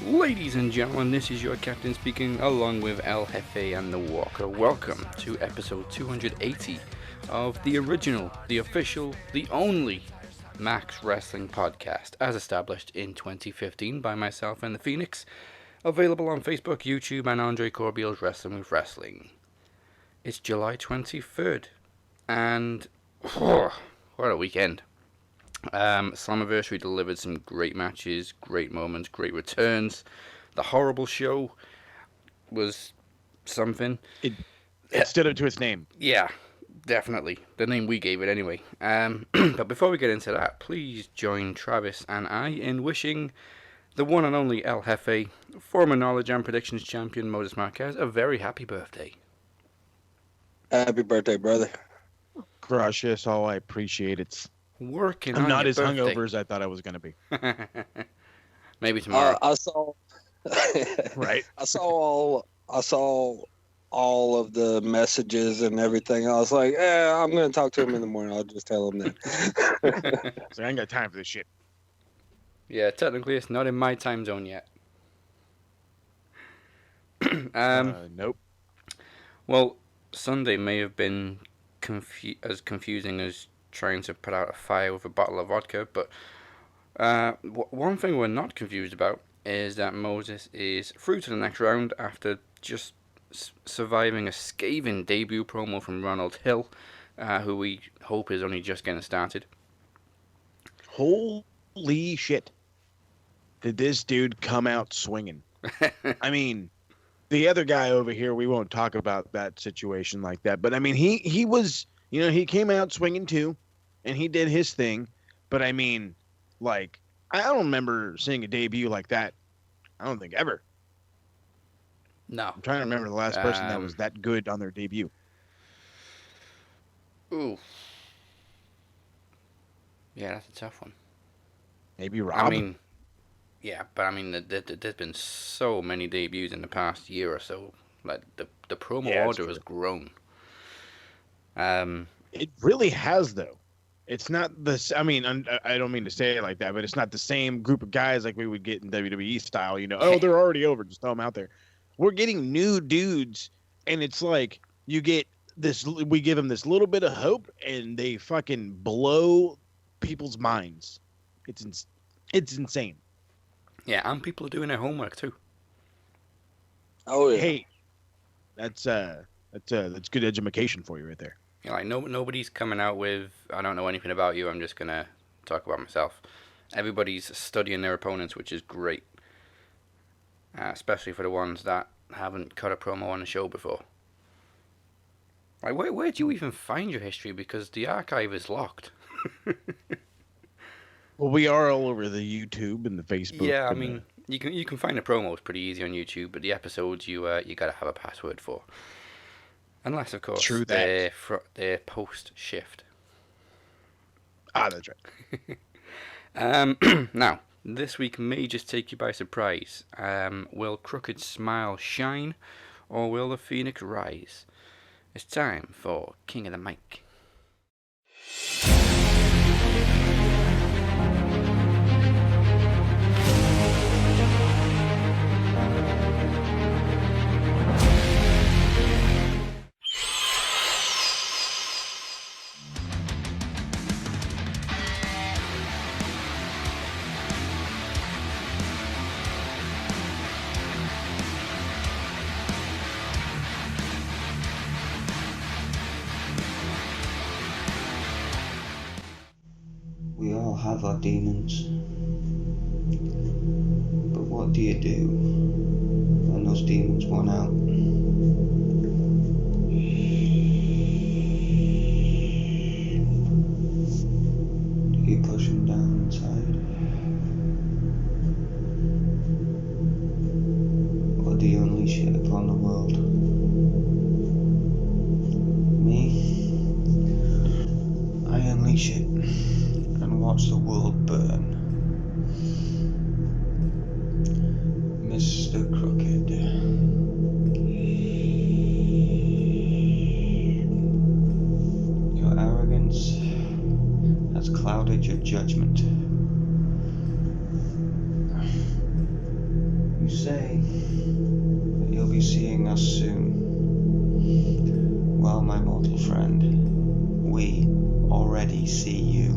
Ladies and gentlemen, this is your captain speaking, along with El Jefe and the Walker. Welcome to episode 280 of the original, the official, the only Max Wrestling podcast, as established in 2015 by myself and the Phoenix, available on Facebook, YouTube, and Andre Corbeil's Wrestling with Wrestling. It's July 23rd, and what a weekend. Slammiversary delivered some great matches, great moments, great returns. The horrible show was something. It stood up to its name. Yeah, definitely. The name we gave it anyway. But before we get into that, please join Travis and I in wishing the one and only El Jefe, former Knowledge and Predictions champion Modus Marquez, a very happy birthday. Happy birthday, brother. Gracias, oh, I appreciate it. Working I'm on not your as birthday. hungover as I thought I was going to be. Maybe tomorrow. I saw. Right. I saw all of the messages and everything. I was like, I'm going to talk to him in the morning. I'll just tell him that. So I ain't got time for this shit. Yeah, technically it's not in my time zone yet. Nope. Well, Sunday may have been as confusing as trying to put out a fire with a bottle of vodka, but one thing we're not confused about is that Moses is through to the next round after just surviving a scathing debut promo from Ronald Hill, who we hope is only just getting started. Holy shit. Did this dude come out swinging? I mean, the other guy over here, we won't talk about that situation like that, but I mean, he was, he came out swinging too, and he did his thing, but I mean, like, I don't remember seeing a debut like that. I don't think ever. No. I'm trying to remember the last person that was that good on their debut. Ooh. Yeah, that's a tough one. Maybe Rob. I mean, yeah, but I mean, there's been so many debuts in the past year or so. Like, the promo order has grown. It really has, though. It's not this. I mean, I don't mean to say it like that, but it's not the same group of guys like we would get in WWE style. Oh, they're already over. Just throw them out there. We're getting new dudes, and it's like you get this. We give them this little bit of hope, and they fucking blow people's minds. It's insane. Yeah, and people are doing their homework too. Oh yeah. Hey, that's good education for you right there. You know, like nobody's coming out with, I don't know anything about you, I'm just going to talk about myself. Everybody's studying their opponents, which is great. Especially for the ones that haven't cut a promo on the show before. Like, where do you even find your history? Because the archive is locked. Well, we are all over the YouTube and the Facebook. Yeah, I mean, you can find the promos pretty easy on YouTube, but the episodes you got to have a password for. Unless, of course, they're post shift. Ah, that's right. Now, this week may just take you by surprise. Will Crooked Smile shine, or will the Phoenix rise? It's time for King of the Mic. have our demons. But what do you do when those demons run out? Do you push them down inside? Or do you unleash it upon the world? Me? I unleash it and watch the world burn. Mr. Crooked. Your arrogance has clouded your judgment. You say that you'll be seeing us soon. Well, my mortal friend, we already see you.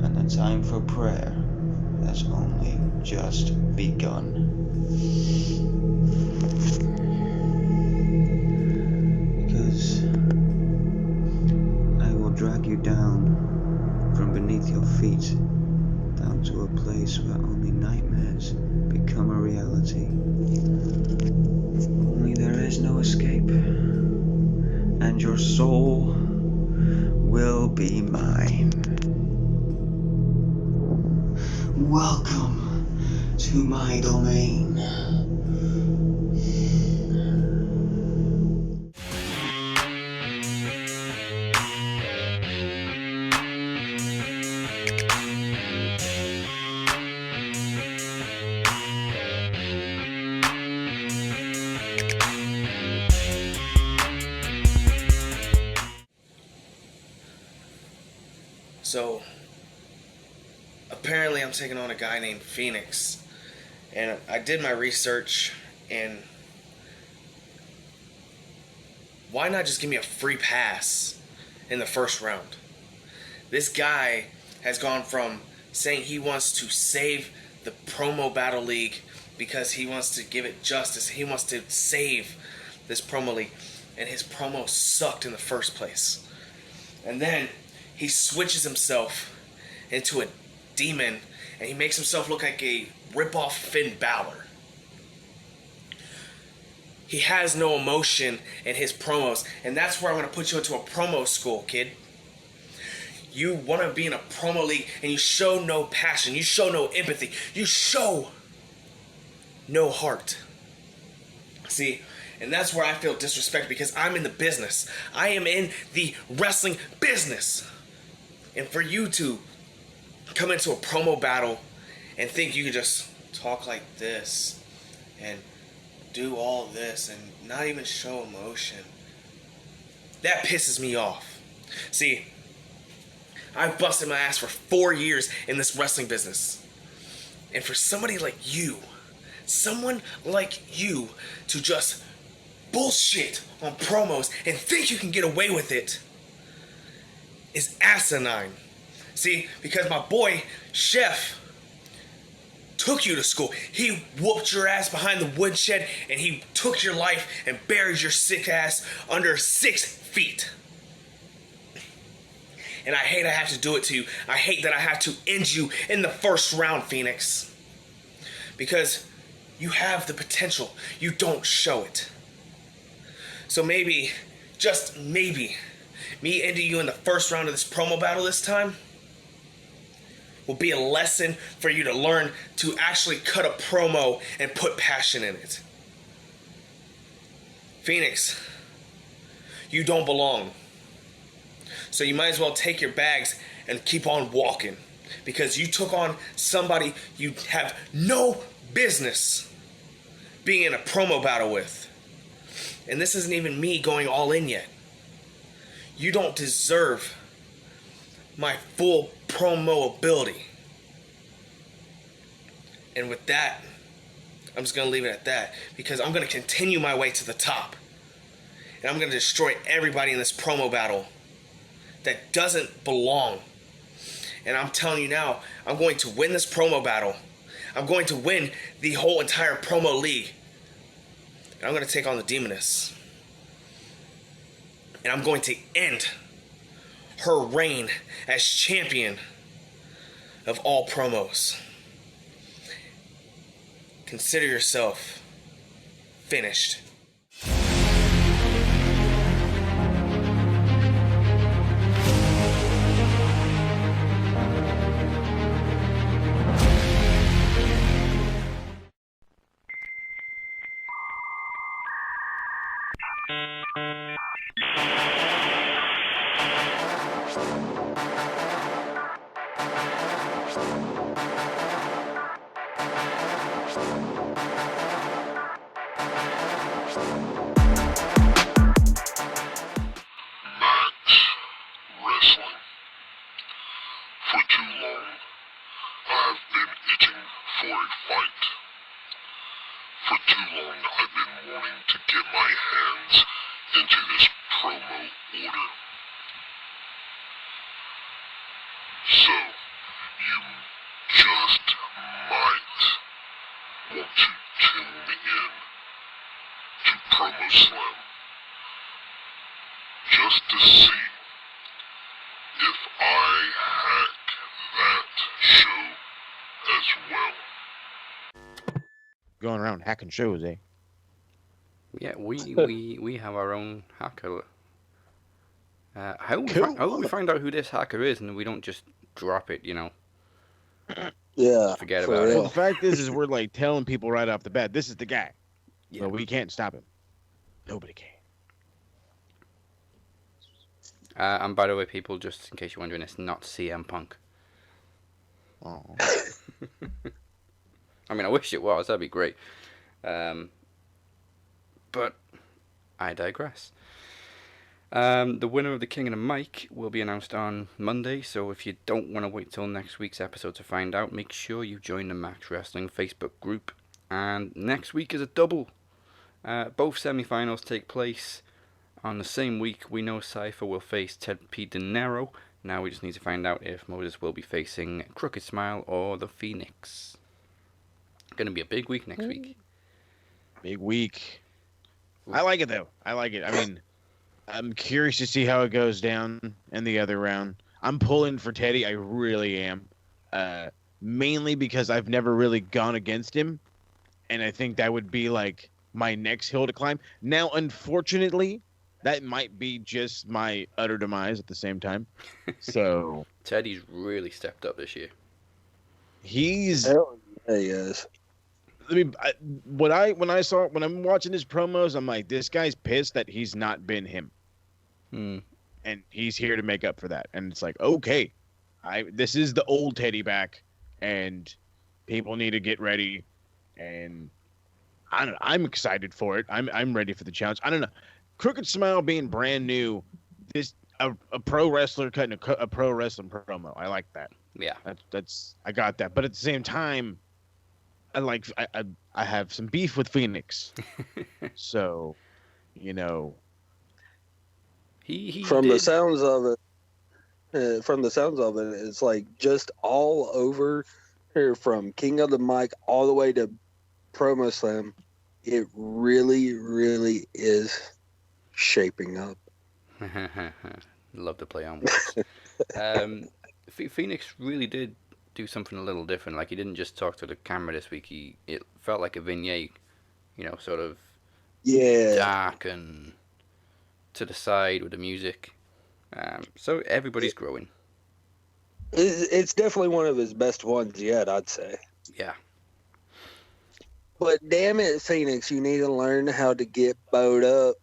And the time for prayer has only just begun. Because I will drag you down from beneath your feet, down to a place where only nightmares become a reality. Only there is no escape, and your soul will be mine. Welcome to my domain. So, apparently I'm taking on a guy named Phoenix, and I did my research, and why not just give me a free pass in the first round? This guy has gone from saying he wants to save the promo battle league because he wants to give it justice, he wants to save this promo league, and his promo sucked in the first place. And then he switches himself into a demon, and he makes himself look like a rip-off Finn Balor. He has no emotion in his promos, and that's where I'm going to put you into a promo school, kid. You want to be in a promo league, and you show no passion, you show no empathy, you show no heart. See, and that's where I feel disrespected, because I'm in the business. I am in the wrestling business. And for you to come into a promo battle and think you can just talk like this and do all this and not even show emotion, that pisses me off. See, I've busted my ass for 4 years in this wrestling business. And for somebody like you, someone like you, to just bullshit on promos and think you can get away with it is asinine. See, because my boy Chef took you to school. He whooped your ass behind the woodshed, and he took your life and buried your sick ass under 6 feet. And I hate I have to do it to you. I hate that I have to end you in the first round, Phoenix. Because you have the potential. You don't show it. So maybe, just maybe, me ending you in the first round of this promo battle this time will be a lesson for you to learn to actually cut a promo and put passion in it. Phoenix, you don't belong. So you might as well take your bags and keep on walking, because you took on somebody you have no business being in a promo battle with. And this isn't even me going all in yet. You don't deserve my full promo ability. And with that, I'm just going to leave it at that, because I'm going to continue my way to the top. And I'm going to destroy everybody in this promo battle that doesn't belong. And I'm telling you now, I'm going to win this promo battle. I'm going to win the whole entire promo league. And I'm going to take on the Demoness. And I'm going to end her reign as champion of all promos. Consider yourself finished. Going around hacking shows, eh? Yeah, we have our own hacker. How do we find out who this hacker is, and we don't just drop it, Yeah. Forget for about real. Well, the fact is we're like telling people right off the bat, this is the guy. Yeah. But we can't stop him. Nobody can. And by the way, people, just in case you're wondering, it's not CM Punk. Oh. I mean, I wish it was. That'd be great. But I digress. The winner of the King and the Mic will be announced on Monday, so if you don't want to wait till next week's episode to find out, make sure you join the Max Wrestling Facebook group. And next week is a double. Both semi-finals take place on the same week. We know Cypher will face Ted P. De Niro. Now we just need to find out if Moses will be facing Crooked Smile or the Phoenix. Gonna be a big week next week. Big week. I like it, though. I like it. I mean, I'm curious to see how it goes down in the other round. I'm pulling for Teddy. I really am. Mainly because I've never really gone against him. And I think that would be like my next hill to climb. Now, unfortunately, that might be just my utter demise at the same time. So Teddy's really stepped up this year. he's. Hell yeah, he is. I mean, when I'm watching his promos, I'm like, this guy's pissed that he's not been him, and he's here to make up for that. And it's like, okay, this is the old Teddy back, and people need to get ready. And I don't know, I'm excited for it. I'm ready for the challenge. I don't know, Crooked Smile being brand new, a pro wrestler cutting a pro wrestling promo. I like that. Yeah. That's I got that. But at the same time, I have some beef with Phoenix. So, he From did. the sounds of it, it's like just all over here from King of the Mic all the way to Promo Slam. It really, really is shaping up. Love to play on words. Phoenix really did do something a little different. Like, he didn't just talk to the camera this week. It felt like a vignette, sort of dark and to the side with the music. So everybody's growing. It's definitely one of his best ones yet, I'd say. Yeah. But damn it, Phoenix, you need to learn how to get bowed up.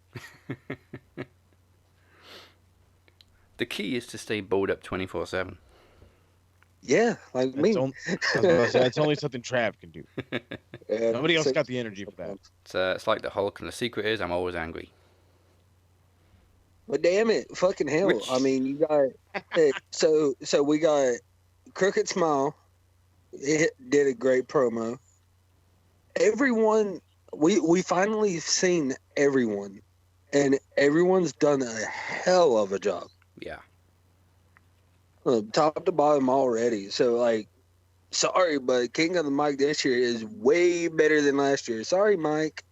The key is to stay bowed up 24/7. Yeah, like me. That's only something Trav can do. Yeah, Nobody else got the energy for that. It's like the Hulk, and the secret is I'm always angry. But damn it, fucking hell! I mean, you got so we got Crooked Smile. It did a great promo. Everyone, we finally seen everyone, and everyone's done a hell of a job. Yeah. Top to bottom already. So, like, sorry, but King of the Mic this year is way better than last year. Sorry, Mike.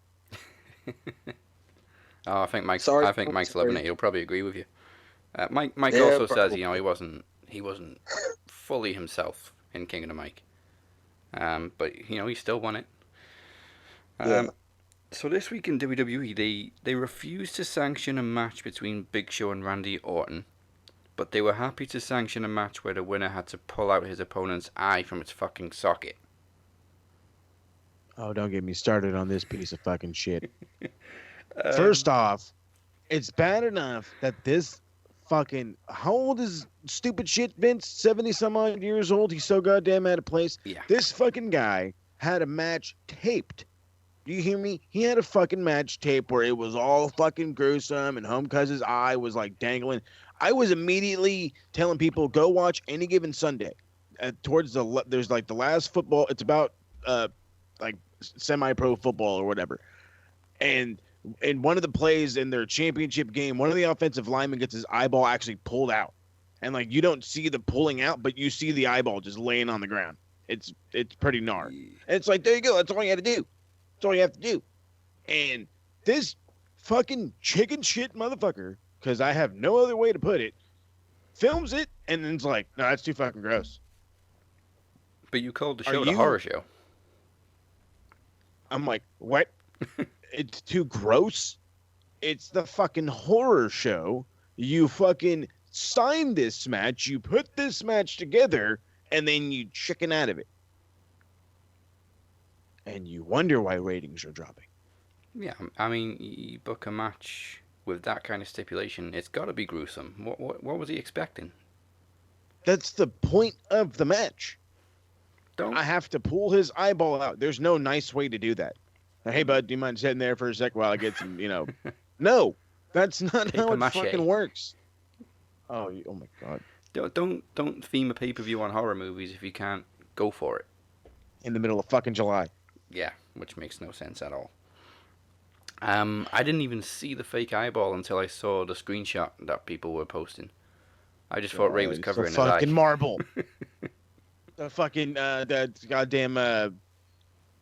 I think Mike's Sorry, loving it. He'll probably agree with you. Mike Yeah, also says, probably. he wasn't fully himself in Kingdom of Mike. But he still won it. Yeah. So this week in WWE, they refused to sanction a match between Big Show and Randy Orton, but they were happy to sanction a match where the winner had to pull out his opponent's eye from its fucking socket. Oh, don't get me started on this piece of fucking shit. First off, it's bad enough that this fucking, how old is stupid shit Vince? 70 some odd years old. He's so goddamn out of place. Yeah. This fucking guy had a match taped. Do you hear me? He had a fucking match tape where it was all fucking gruesome and Homecuz's eye was like dangling. I was immediately telling people, go watch Any Given Sunday. There's like the last football. It's about like semi-pro football or whatever. And in one of the plays in their championship game, one of the offensive linemen gets his eyeball actually pulled out. And like you don't see the pulling out, but you see the eyeball just laying on the ground. It's pretty gnarly. And it's like, there you go. That's all you had to do. That's all you have to do. And this fucking chicken shit motherfucker, because I have no other way to put it, films it and then it's like, no, that's too fucking gross. But you called the show the horror show. I'm like, what? It's too gross? It's the fucking horror show. You fucking signed this match, you put this match together, and then you chicken out of it. And you wonder why ratings are dropping. Yeah, I mean, you book a match with that kind of stipulation, it's got to be gruesome. What was he expecting? That's the point of the match. Don't I have to pull his eyeball out. There's no nice way to do that. Hey, bud, do you mind sitting there for a sec while I get some, No, that's not how it fucking works. Oh my God. Don't theme a pay-per-view on horror movies if you can't go for it. In the middle of fucking July. Yeah, which makes no sense at all. I didn't even see the fake eyeball until I saw the screenshot that people were posting. I just thought Ray was covering his eye. Fucking marble. The fucking the goddamn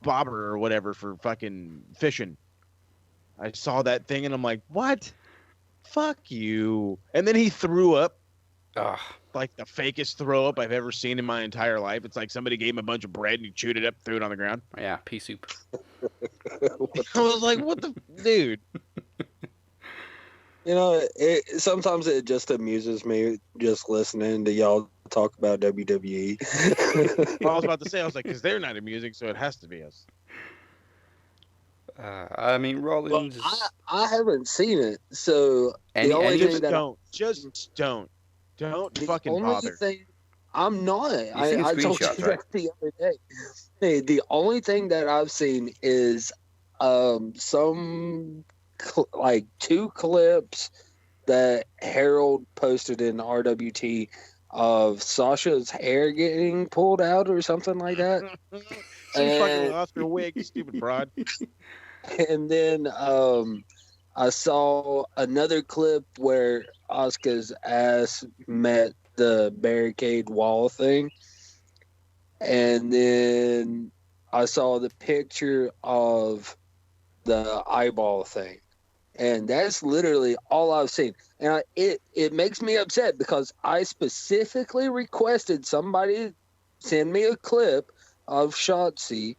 bobber or whatever for fucking fishing. I saw that thing and I'm like, what? Fuck you. And then he threw up. Ugh. Like the fakest throw up I've ever seen in my entire life. It's like somebody gave him a bunch of bread and he chewed it up, threw it on the ground. Yeah, pea soup. I was like, what the dude? Sometimes it just amuses me just listening to y'all talk about WWE. I was about to say, I was like, because they're not amusing, so it has to be us. I mean, Rollins. Well, I haven't seen it, so the only thing that don't the fucking only bother. Thing, I'm not. I told you right? that the other day. Hey, the only thing that I've seen is some like 2 clips that Harold posted in RWT of Sasha's hair getting pulled out or something like that. She fucking lost her wig, stupid broad. And then I saw another clip where Asuka's ass met the barricade wall thing. And then I saw the picture of the eyeball thing. And that's literally all I've seen. And it makes me upset because I specifically requested somebody send me a clip of Shotzi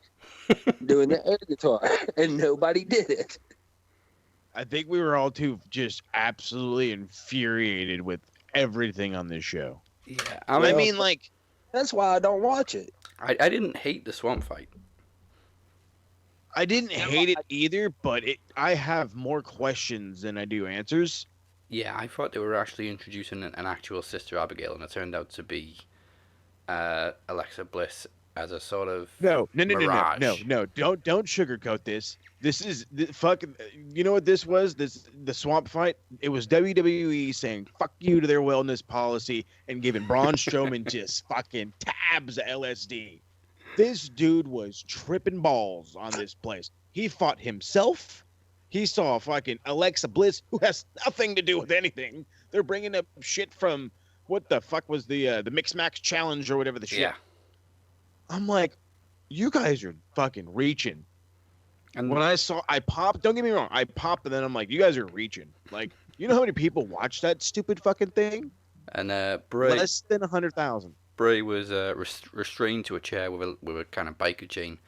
doing the air guitar, and nobody did it. I think we were all too just absolutely infuriated with everything on this show. Yeah, I mean, like, that's why I don't watch it. I didn't hate the swamp fight. I didn't hate it either, but I have more questions than I do answers. Yeah, I thought they were actually introducing an actual Sister Abigail, and it turned out to be Alexa Bliss as a sort of mirage. No. Don't sugarcoat this. This is fucking. You know what this was? The swamp fight. It was WWE saying "fuck you" to their wellness policy and giving Braun Strowman just fucking tabs of LSD. This dude was tripping balls on this place. He fought himself. He saw fucking Alexa Bliss, who has nothing to do with anything. They're bringing up shit from what the fuck was the Mix Max Challenge or whatever the shit. Yeah. I'm like, you guys are fucking reaching. And when I popped, don't get me wrong, I popped and then I'm like, you guys are reaching. Like, You know how many people watch that stupid fucking thing? And Bray Less than 100,000. Bray was restrained to a chair with a kind of biker chain.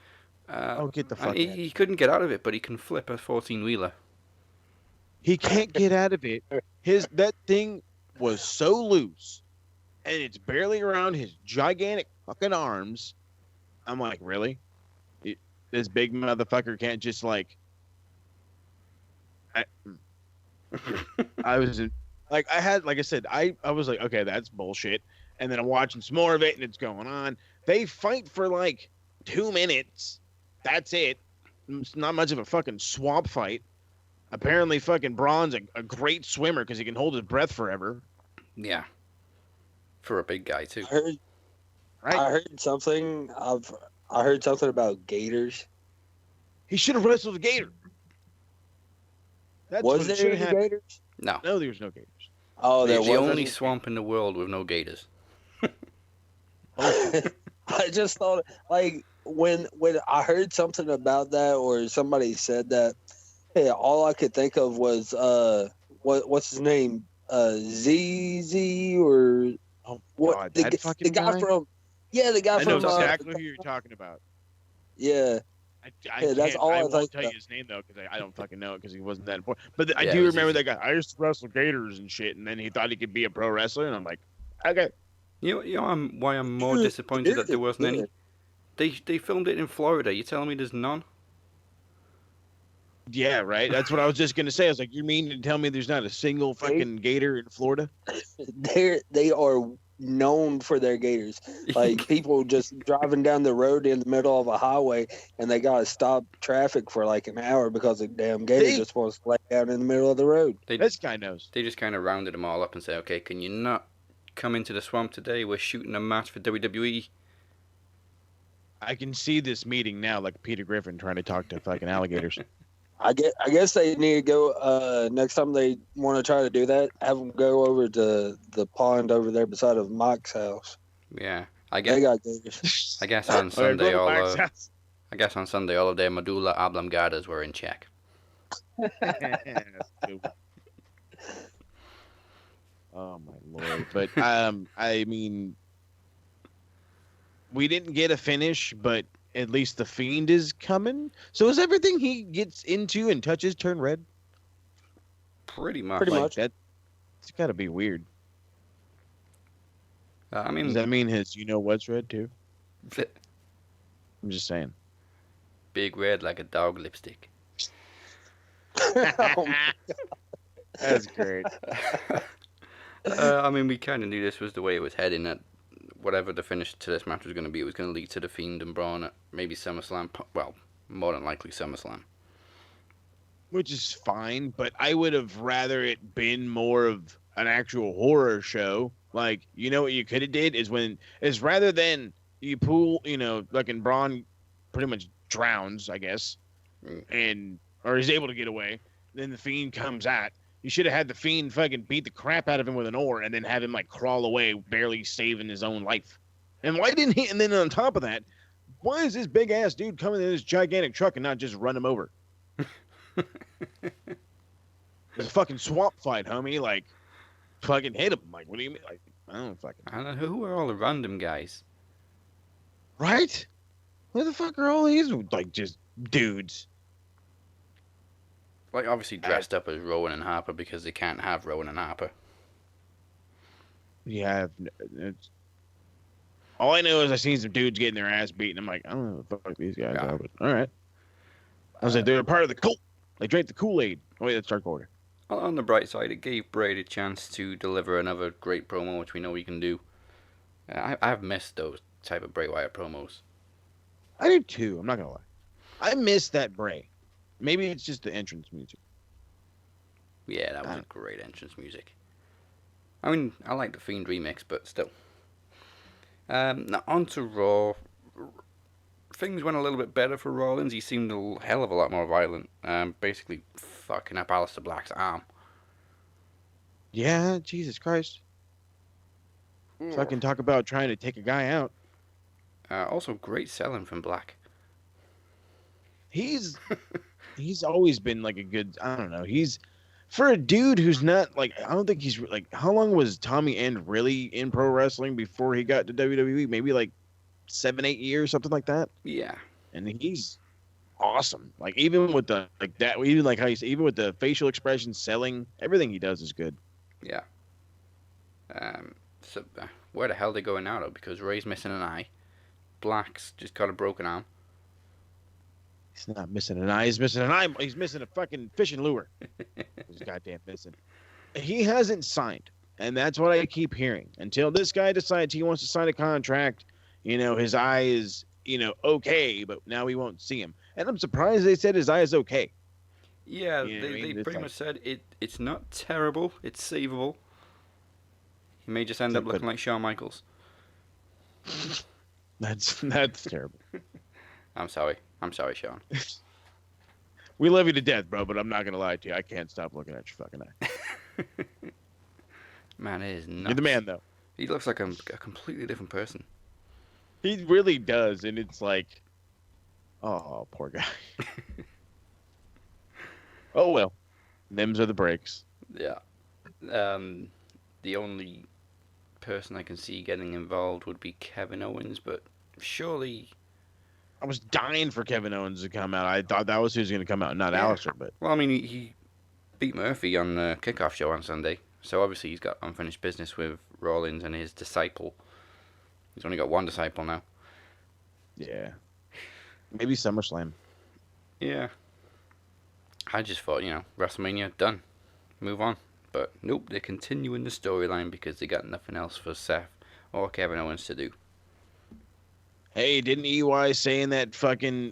Oh, get the fuck and he couldn't get out of it, but he can flip a 14-wheeler. He can't get out of it. That thing was so loose, and it's barely around his gigantic fucking arms. I'm like, really? This big motherfucker can't just like. I was in, like, I said, I was like, okay, that's bullshit. And then I'm watching some more of it, and it's going on. They fight for like 2 minutes. That's it. It's not much of a fucking swamp fight. Apparently, fucking Braun's a great swimmer because he can hold his breath forever. Yeah. For a big guy, too. I heard something. I heard something about gators. He should have wrestled a gator. That's Was there any gators? No. No, there was no gators. Oh, there was was the only swamp in the world with no gators. I just thought, like, when I heard something about that or somebody said that, hey, all I could think of was what's his name, ZZ or what? God, the guy from the guy from. I know exactly who you're talking about. Yeah. That's all I won't tell about. you his name though because I don't fucking know it because he wasn't that important. But I do remember that guy. I used to wrestle gators and shit, and then he thought he could be a pro wrestler, and I'm like, okay. You know why I'm more disappointed that there wasn't any. They filmed it in Florida. You telling me there's none? Yeah, right. That's what I was just gonna say. I was like, you mean to tell me there's not a single fucking gator in Florida? They are known for their gators. Like people just driving down the road in the middle of a highway, and they gotta stop traffic for like an hour because the damn gator just wants to lay down in the middle of the road. This guy knows. They just kind of rounded them all up and said, okay, can you not come into the swamp today? We're shooting a match for WWE. I can see this meeting now, like Peter Griffin trying to talk to fucking alligators. I guess they need to go next time they want to try to do that. Have them go over to the pond over there beside of Mike's house. Yeah, they got gators. I guess on Sunday on Sunday all of their medulla oblongatas were in check. Oh my lord! But I mean, we didn't get a finish, but at least the Fiend is coming. So is everything he gets into and touches turn red? Pretty much. Pretty much. That, it's got to be weird. I mean, does that mean his what's red too? I'm just saying. Big red like a dog lipstick. Oh that's great. I mean, we kind of knew this was the way it was heading. That whatever the finish to this match was going to be, it was going to lead to the Fiend and Braun at maybe SummerSlam. Well, more than likely SummerSlam. Which is fine, but I would have rather it been more of an actual horror show. Like, you know what you could have did is rather than you pull, like in Braun pretty much drowns, I guess, or is able to get away. Then the Fiend comes at. You should have had the Fiend fucking beat the crap out of him with an oar and then have him like crawl away, barely saving his own life. And why didn't he? And then on top of that, why is this big ass dude coming in this gigantic truck and not just run him over? It's a fucking swamp fight, homie. Like, fucking hit him. Like, what do you mean? Like, I don't know. Who are all the random guys? Right? Where the fuck are all these like just dudes? Like, obviously dressed up as Rowan and Harper because they can't have Rowan and Harper. Yeah, all I know is I seen some dudes getting their ass beaten. I'm like, I don't know what the fuck these guys are, but all right. I was like, they're a part of the cult. They drank the Kool-Aid. Oh, wait, that's Dark Order. On the bright side, it gave Bray the chance to deliver another great promo, which we know he can do. I've missed those type of Bray Wyatt promos. I do too. I'm not gonna lie. I miss that Bray. Maybe it's just the entrance music. Yeah, that was a great entrance music. I mean, I like the Fiend remix, but still. Now, on to Raw. Things went a little bit better for Rollins. He seemed a hell of a lot more violent. Basically fucking up Aleister Black's arm. Yeah, Jesus Christ. Fucking talk about trying to take a guy out. Also, great selling from Black. He's always been like a good, I don't know. for a dude who's not like, I don't think he's like, how long was Tommy End really in pro wrestling before he got to WWE? Maybe like 7-8 years, something like that. Yeah. And he's awesome. Like even with the like that, even like how he's even with the facial expression, selling, everything he does is good. Yeah. So where the hell are they going now though? Because Ray's missing an eye. Black's just got a broken arm. He's not missing an eye. He's missing an eye. He's missing a fucking fishing lure. He's goddamn missing. He hasn't signed, and that's what I keep hearing. Until this guy decides he wants to sign a contract, his eye is, okay, but now we won't see him. And I'm surprised they said his eye is okay. Yeah, they pretty much said it's not terrible. It's savable. He may just end up looking like Shawn Michaels. That's terrible. I'm sorry, Sean. We love you to death, bro, but I'm not gonna lie to you. I can't stop looking at your fucking eye. Man, it is nuts. You're the man, though. He looks like a completely different person. He really does, and it's like, oh, poor guy. Oh well, them's are the breaks. Yeah. The only person I can see getting involved would be Kevin Owens, but surely. I was dying for Kevin Owens to come out. I thought that was who's going to come out, not Aleksandr, but... Well, I mean, he beat Murphy on the kickoff show on Sunday, so obviously he's got unfinished business with Rollins and his disciple. He's only got one disciple now. Yeah. Maybe SummerSlam. Yeah. I just thought, WrestleMania, done. Move on. But nope, they're continuing the storyline because they got nothing else for Seth or Kevin Owens to do. Hey, didn't EY say in that fucking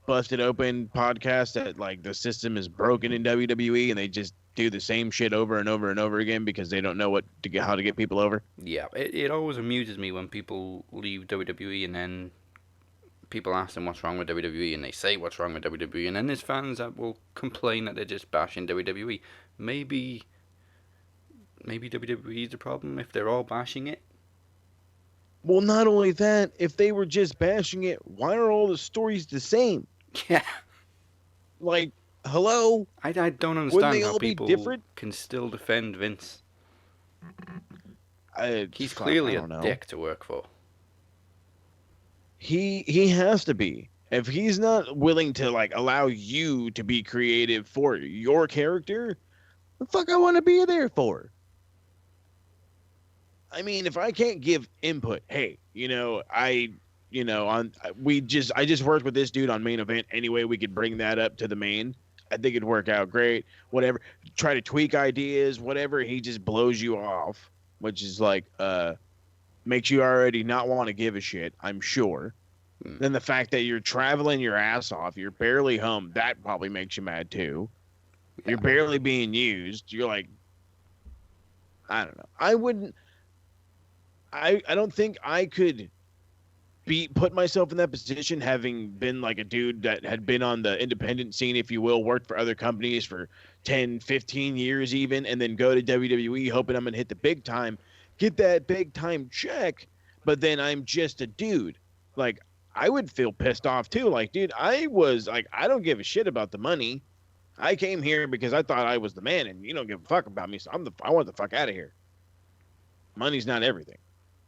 Busted Open podcast that like the system is broken in WWE and they just do the same shit over and over and over again because they don't know how to get people over? Yeah, it always amuses me when people leave WWE and then people ask them what's wrong with WWE and they say what's wrong with WWE and then there's fans that will complain that they're just bashing WWE. Maybe WWE is the problem if they're all bashing it. Well, not only that, if they were just bashing it, why are all the stories the same? Yeah. Like, hello? I don't understand how people different? can still defend Vince. He's Fuck, clearly a dick to work for. He has to be. If he's not willing to like allow you to be creative for your character, the fuck I want to be there for? I mean, if I can't give input, hey, I just worked with this dude on main event anyway. We could bring that up to the main. I think it'd work out great. Whatever. Try to tweak ideas, whatever. He just blows you off, which is like makes you already not want to give a shit, I'm sure. Then the fact that you're traveling your ass off, you're barely home, that probably makes you mad too. Yeah. You're barely being used. You're like, I don't know. I don't think I could put myself in that position, having been like a dude that had been on the independent scene, if you will, worked for other companies for 10, 15 years even, and then go to WWE hoping I'm going to hit the big time, get that big time check, but then I'm just a dude. Like, I would feel pissed off too. Like, dude, I don't give a shit about the money. I came here because I thought I was the man, and you don't give a fuck about me, so I want the fuck out of here. Money's not everything.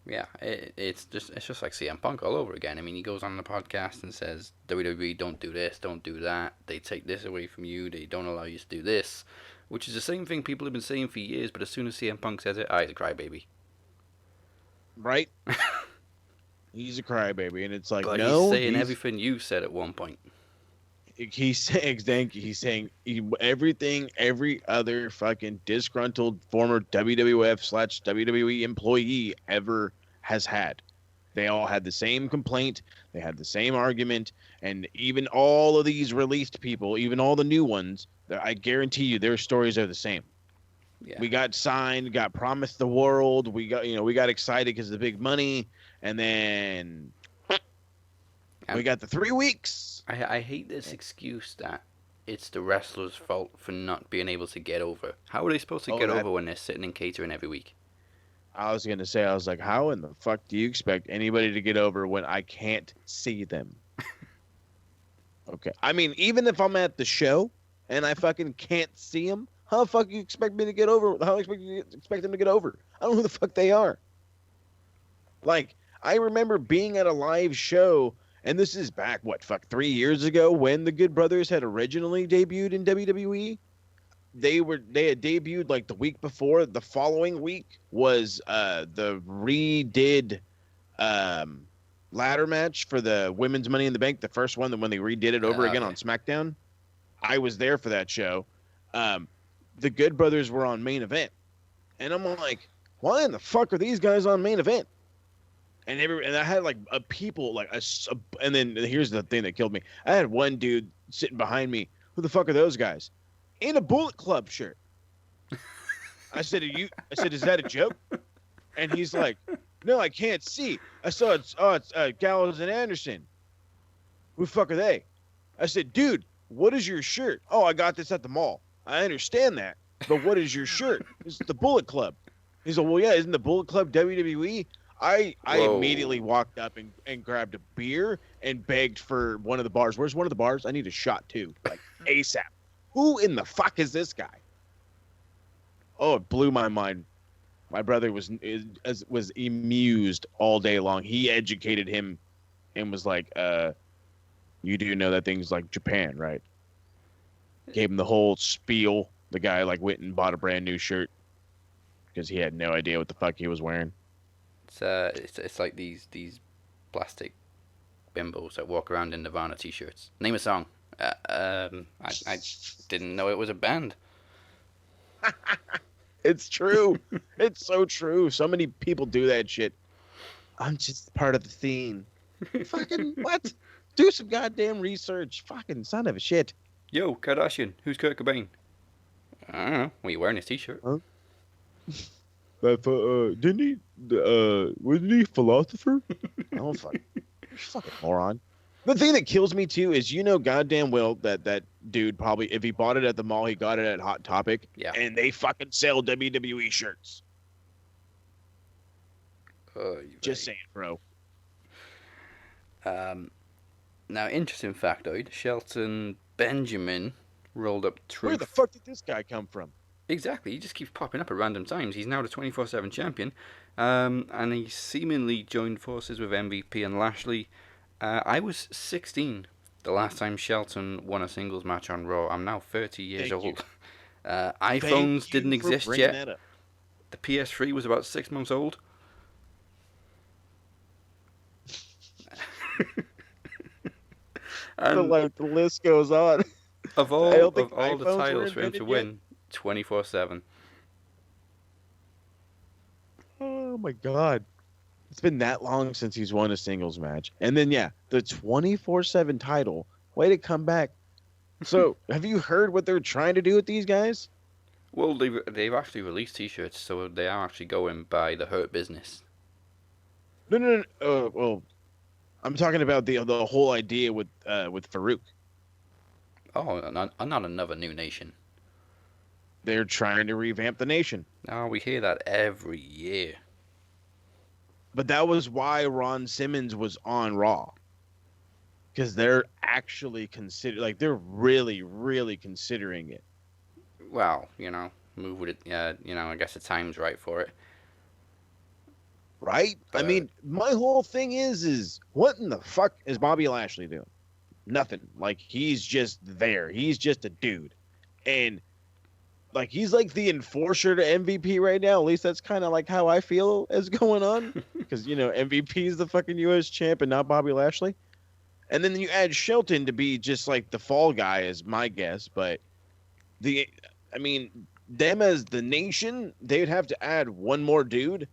Yeah, it's just like CM Punk all over again. I mean, he goes on the podcast and says, WWE, don't do this, don't do that. They take this away from you. They don't allow you to do this. Which is the same thing people have been saying for years, but as soon as CM Punk says it, he's a crybaby. Right? He's a crybaby, and it's like, but no. He's saying everything you said at one point. He's saying everything every other fucking disgruntled former WWF/WWE employee ever has had. They all had the same complaint. They had the same argument. And even all of these released people, even all the new ones, I guarantee you their stories are the same. Yeah. We got signed, got promised the world. We got excited because of the big money. And then we got the 3 weeks. I hate this excuse that it's the wrestler's fault for not being able to get over. How are they supposed to get over when they're sitting in catering every week? I was going to say, how in the fuck do you expect anybody to get over when I can't see them? Okay. I mean, even if I'm at the show and I fucking can't see them, How the fuck you expect me to get over? How do you expect them to get over? I don't know who the fuck they are. Like, I remember being at a live show, and this is back, 3 years ago, when the Good Brothers had originally debuted in WWE. They had debuted like the week before. The following week was the redid ladder match for the women's Money in the Bank, the first one, when they redid it over again on SmackDown. I was there for that show. The Good Brothers were on Main Event, and I'm like, why in the fuck are these guys on Main Event? And I had like and then here's the thing that killed me. I had one dude sitting behind me. Who the fuck are those guys? In a Bullet Club shirt. I said, is that a joke? And he's like, no, I can't see. I saw it's Gallows and Anderson. Who the fuck are they? I said, dude, what is your shirt? Oh, I got this at the mall. I understand that, but what is your shirt? It's the Bullet Club. He's like, well, yeah, isn't the Bullet Club WWE? I immediately walked up and grabbed a beer and begged for one of the bars. Where's one of the bars? I need a shot too, like ASAP. Who in the fuck is this guy? Oh, it blew my mind. My brother was amused all day long. He educated him and was like, you do know that thing's like Japan, right? Gave him the whole spiel. The guy like went and bought a brand new shirt because he had no idea what the fuck he was wearing. It's like these plastic bimbos that walk around in Nirvana t-shirts. Name a song. I didn't know it was a band. It's true. It's so true. So many people do that shit. I'm just part of the scene. Fucking what? Do some goddamn research. Fucking son of a shit. Yo, Kardashian, who's Kurt Cobain? I don't know. Well, you're wearing his t-shirt. Huh? Didn't he? Wasn't he a philosopher? Oh fuck! You fucking moron. The thing that kills me too is goddamn well that dude probably, if he bought it at the mall, he got it at Hot Topic. Yeah. And they fucking sell WWE shirts. Just saying, bro. Now, interesting factoid: Shelton Benjamin rolled up Truth. Where the fuck did this guy come from? Exactly, he just keeps popping up at random times. He's now the 24/7 champion, and he seemingly joined forces with MVP and Lashley. I was 16 the last time Shelton won a singles match on Raw. I'm now 30 years old. iPhones didn't exist yet. The PS3 was about 6 months old. And the list goes on. Of all the titles for him to win, 24/7. Oh my god. It's been that long since he's won a singles match. And then the 24/7 title. Way to come back. So, have you heard what they're trying to do with these guys? Well, they've actually released t-shirts, so they are actually going by the Hurt Business. No. Well, I'm talking about the whole idea with Farouk. Oh, not another new nation. They're trying to revamp the nation. Oh, we hear that every year. But that was why Ron Simmons was on Raw. Because they're actually they're really, really considering it. Well, move with it. I guess the time's right for it. Right? But, I mean, my whole thing is what in the fuck is Bobby Lashley doing? Nothing. Like, he's just there. He's just a dude. And, like, he's like the enforcer to MVP right now. At least that's kind of like how I feel is going on. Because, MVP is the fucking U.S. champ and not Bobby Lashley. And then you add Shelton to be just like the fall guy is my guess. But, them as the nation, they would have to add one more dude.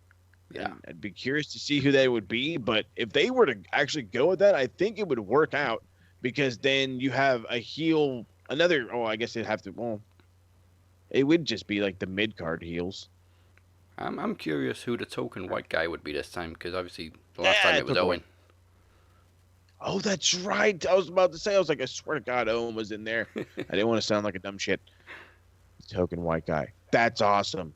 Yeah. And I'd be curious to see who they would be. But if they were to actually go with that, I think it would work out. Because then you have a heel, I guess it'd have to, it would just be like the mid-card heels. I'm curious who the token white guy would be this time, because obviously the last time it was Owen. Oh, that's right. I was about to say, I swear to God, Owen was in there. I didn't want to sound like a dumb shit. Token white guy. That's awesome.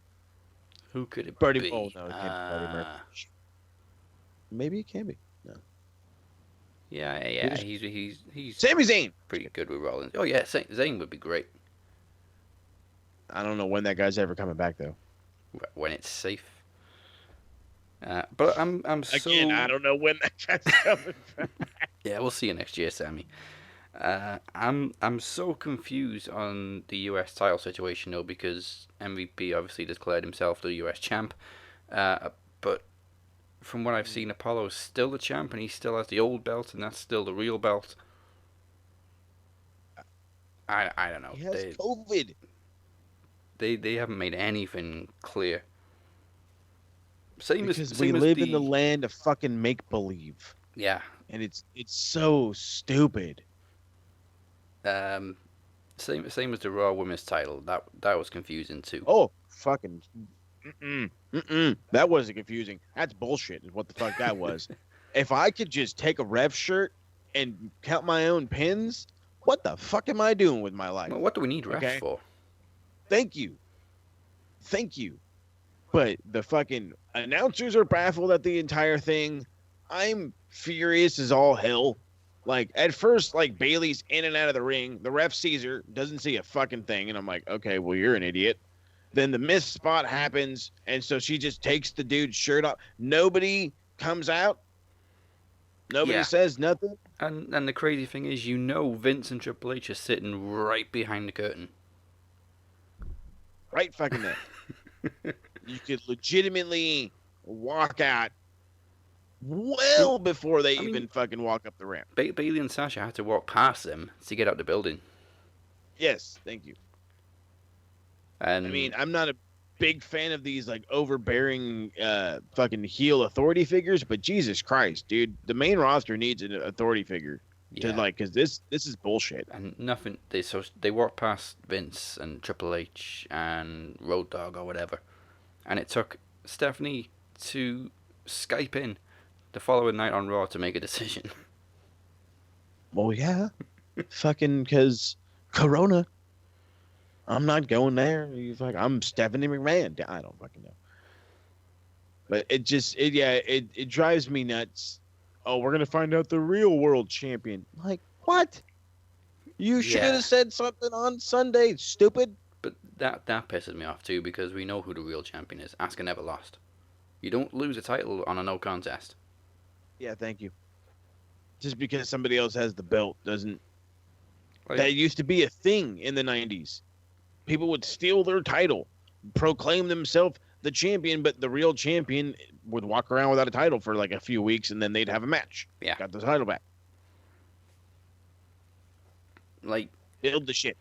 Who could it be? be? Oh, no, it can't be Buddy Murphy. Maybe it can be. No. Yeah. He's Sami Zayn. Pretty good with Rollins. Oh yeah, Zayn would be great. I don't know when that guy's ever coming back though. When it's safe. But I'm so... Again, I don't know when that guy's coming back. Yeah, we'll see you next year, Sammy. I'm so confused on the US title situation though, because MVP obviously declared himself the US champ, but from what I've seen, Apollo's still the champ and he still has the old belt, and that's still the real belt. I don't know. He has COVID. They haven't made anything clear. Same because as we live in the land of fucking make believe. Yeah. And it's so stupid. Same as the Raw Women's title. That was confusing too. Oh, fucking. That wasn't confusing. That's bullshit. Is what the fuck that was. If I could just take a ref shirt and count my own pins, what the fuck am I doing with my life? Well, what do we need refs for? Thank you. But the fucking announcers are baffled at the entire thing. I'm furious as all hell. Like, at first, like, Bailey's in and out of the ring. The ref sees her, doesn't see a fucking thing. And I'm like, okay, well, you're an idiot. Then the miss spot happens. And so she just takes the dude's shirt off. Nobody comes out. Nobody says nothing. And the crazy thing is, Vince and Triple H are sitting right behind the curtain. Right fucking there. You could legitimately walk out well before they even fucking walk up the ramp. Bailey and Sasha had to walk past them to get out the building. Yes, thank you. And I mean, I'm not a big fan of these like overbearing fucking heel authority figures, but Jesus Christ, dude, the main roster needs an authority figure to because this is bullshit. And nothing. They walked past Vince and Triple H and Road Dogg or whatever, and it took Stephanie to Skype in the following night on Raw to make a decision. Well, yeah, fucking because Corona. I'm not going there. I'm Stephanie McMahon. I don't fucking know. But it drives me nuts. Oh, we're gonna find out the real world champion. Like, what? You should have said something on Sunday, stupid. But that pisses me off too, because we know who the real champion is. Asuka never lost. You don't lose a title on a no contest. Yeah, thank you. Just because somebody else has the belt doesn't. That used to be a thing in the 90s. People would steal their title, proclaim themselves the champion, but the real champion would walk around without a title for like a few weeks, and then they'd have a match. Yeah. Got the title back. Like, build the shit.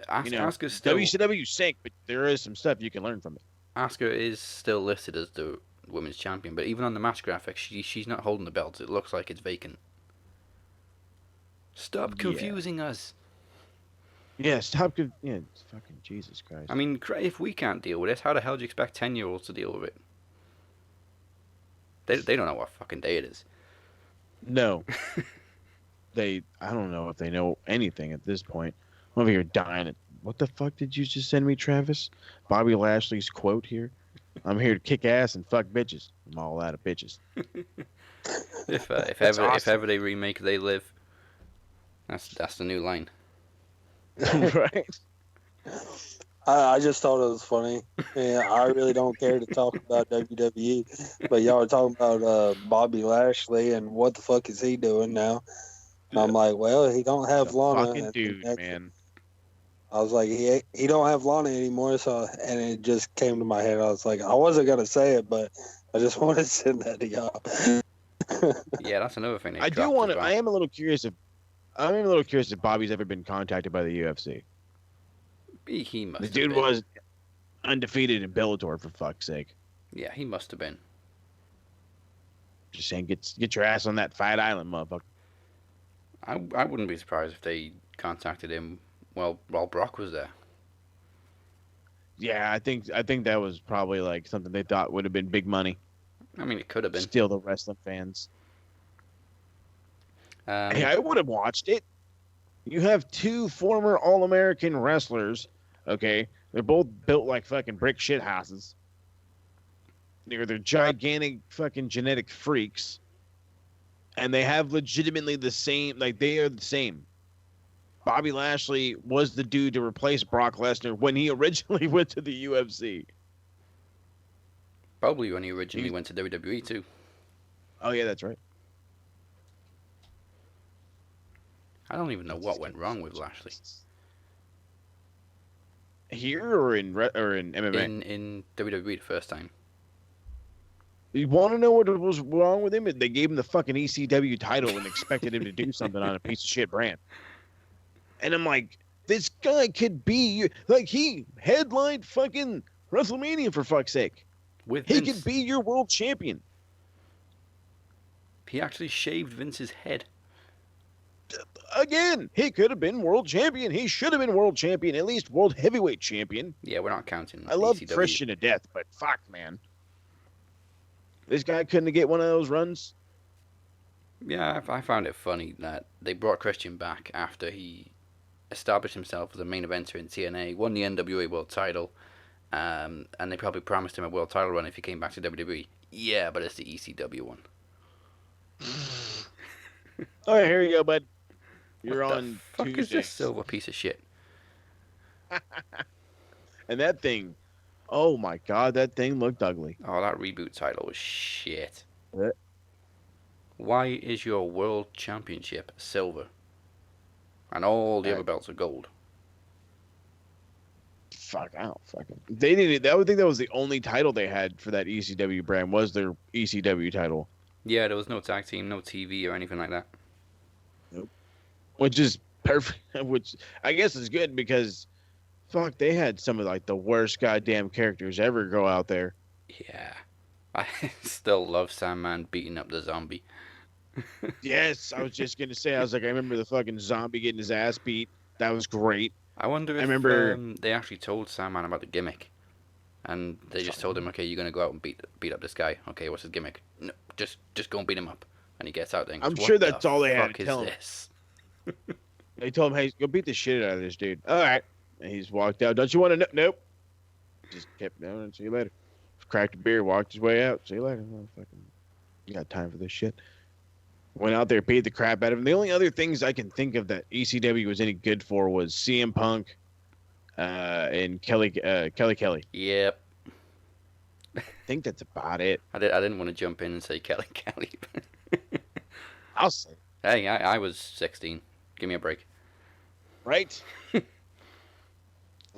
Asuka's still... WCW sank, but there is some stuff you can learn from it. Asuka is still listed as the women's champion, but even on the match graphics, she's not holding the belt. It looks like it's vacant. Stop confusing us. Yeah, stop. It's fucking Jesus Christ. I mean, if we can't deal with it, how the hell do you expect 10-year-olds to deal with it? They don't know what fucking day it is. No. I don't know if they know anything at this point. I'm over here dying. What the fuck did you just send me, Travis? Bobby Lashley's quote here. I'm here to kick ass and fuck bitches. I'm all out of bitches. If ever they remake They Live, that's the new line. Right. I just thought it was funny. Yeah, I really don't care to talk about WWE, but y'all are talking about Bobby Lashley and what the fuck is he doing now? And I'm like, well, he don't have Lana. Fucking dude, man. I was like, he don't have Lana anymore. So, and it just came to my head. I was like, I wasn't gonna say it, but I just wanted to send that to y'all. Yeah, that's another thing. I do want to. I am a little curious if Bobby's ever been contacted by the UFC. He must. The dude was undefeated in Bellator, for fuck's sake. Yeah, he must have been. Just saying, get your ass on that Fight Island, motherfucker. I wouldn't be surprised if they contacted him while Brock was there. Yeah, I think that was probably like something they thought would have been big money. I mean, it could have been. Steal the wrestling fans. Hey, I would have watched it. You have two former All-American wrestlers, okay? They're both built like fucking brick shit houses. They're gigantic fucking genetic freaks. And they have legitimately the same, like they are the same. Bobby Lashley was the dude to replace Brock Lesnar when he originally went to the UFC. Probably when he originally went to WWE too. Oh yeah, that's right. I don't even know what went wrong with Lashley. Here or in MMA? In WWE the first time. You want to know what was wrong with him? They gave him the fucking ECW title and expected him to do something on a piece of shit brand. And I'm like, this guy could be like, he headlined fucking WrestleMania for fuck's sake. With He Vince. could be your world champion. He actually shaved Vince's head. Again, he could have been world champion. He should have been world champion, at least world heavyweight champion. Yeah, we're not counting. I love ECW. Christian to death, but fuck, man. This guy couldn't get one of those runs. Yeah, I found it funny that they brought Christian back after he established himself as a main eventer in TNA, won the NWA World Title, and they probably promised him a world title run if he came back to WWE. Yeah, but it's the ECW one. Oh, here you go, bud. You're What the on fuck is Tuesday. this silver piece of shit? And that thing, oh my god, that thing looked ugly. Oh, that reboot title was shit. What? Why is your world championship silver? And all the other belts are gold. Fuck out, fucking. They needed. I would think that was the only title they had for that ECW brand was their ECW title, Yeah, there was no tag team, no TV or anything like that. which is perfect. Which I guess is good because, fuck, they had some of like the worst goddamn characters ever go out there. Yeah. I still love Sandman beating up the zombie. Yes, I was just gonna say. I was like, I remember the fucking zombie getting his ass beat. That was great. I wonder if remember- they actually told Sandman about the gimmick. And they just told him, okay, you're going to go out and beat up this guy. Okay, what's his gimmick? No, just go and beat him up. And he gets out there and goes, I'm what sure the that's all they had fuck to is tell him. this? They told him, hey, go beat the shit out of this dude. All right. And he's walked out. Don't you want to know? Nope. Just kept going. See you later. Cracked a beer, walked his way out. See you later. You got time for this shit. Went out there, beat the crap out of him. The only other things I can think of that ECW was any good for was CM Punk and Kelly. Yep. I think that's about it. I didn't want to jump in and say Kelly. I'll say. Hey, I was 16. Give me a break. Right?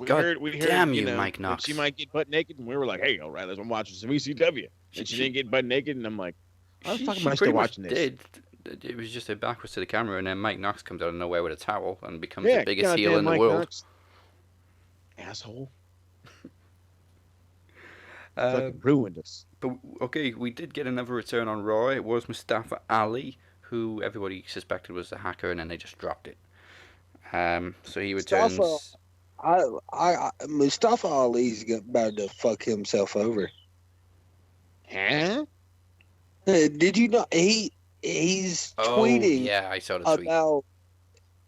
God damn you, know, Mike that Knox. she might get butt naked, and we were like, hey, all right, let's watch some ECW. And she didn't get butt naked, and I'm like, how the fuck am I still pretty much watching this? did. It was just a backwards to the camera, and then Mike Knox comes out of nowhere with a towel and becomes Yeah, the biggest heel goddamn in the Mike world. Knox. Asshole. Uh, Fucking ruined us. But okay, we did get another return on Raw. It was Mustafa Ali, who everybody suspected was the hacker, and then they just dropped it. So he returns. Mustafa Ali's about to fuck himself over. Huh? Did you know he's tweeting? Oh, yeah, I saw the tweet. About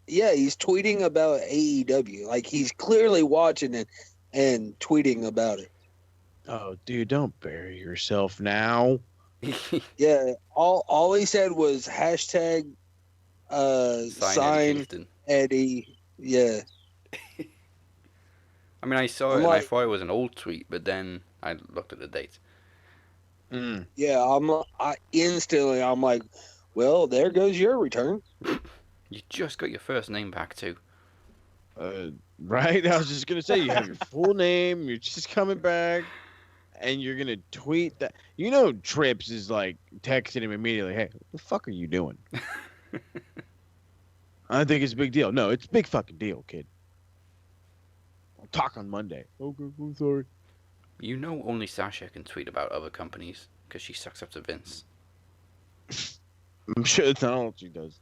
he's tweeting about AEW. Like he's clearly watching it and tweeting about it. Oh, dude, don't bury yourself now. Yeah, all he said was hashtag sign Kingston. Eddie. Yeah. I mean, I saw it and I thought it was an old tweet, but then I looked at the date. Mm. Yeah, I'm like, well, there goes your return. You just got your first name back too. Right? I was just gonna say you have your full name. You're just coming back, and you're gonna tweet that. You know, Trips is like texting him immediately. Hey, what the fuck are you doing? I think it's a big deal. No, it's a big fucking deal, kid. I'll talk on Monday. Okay, I'm sorry. You know, only Sasha can tweet about other companies because she sucks up to Vince. I'm sure that's not all she does.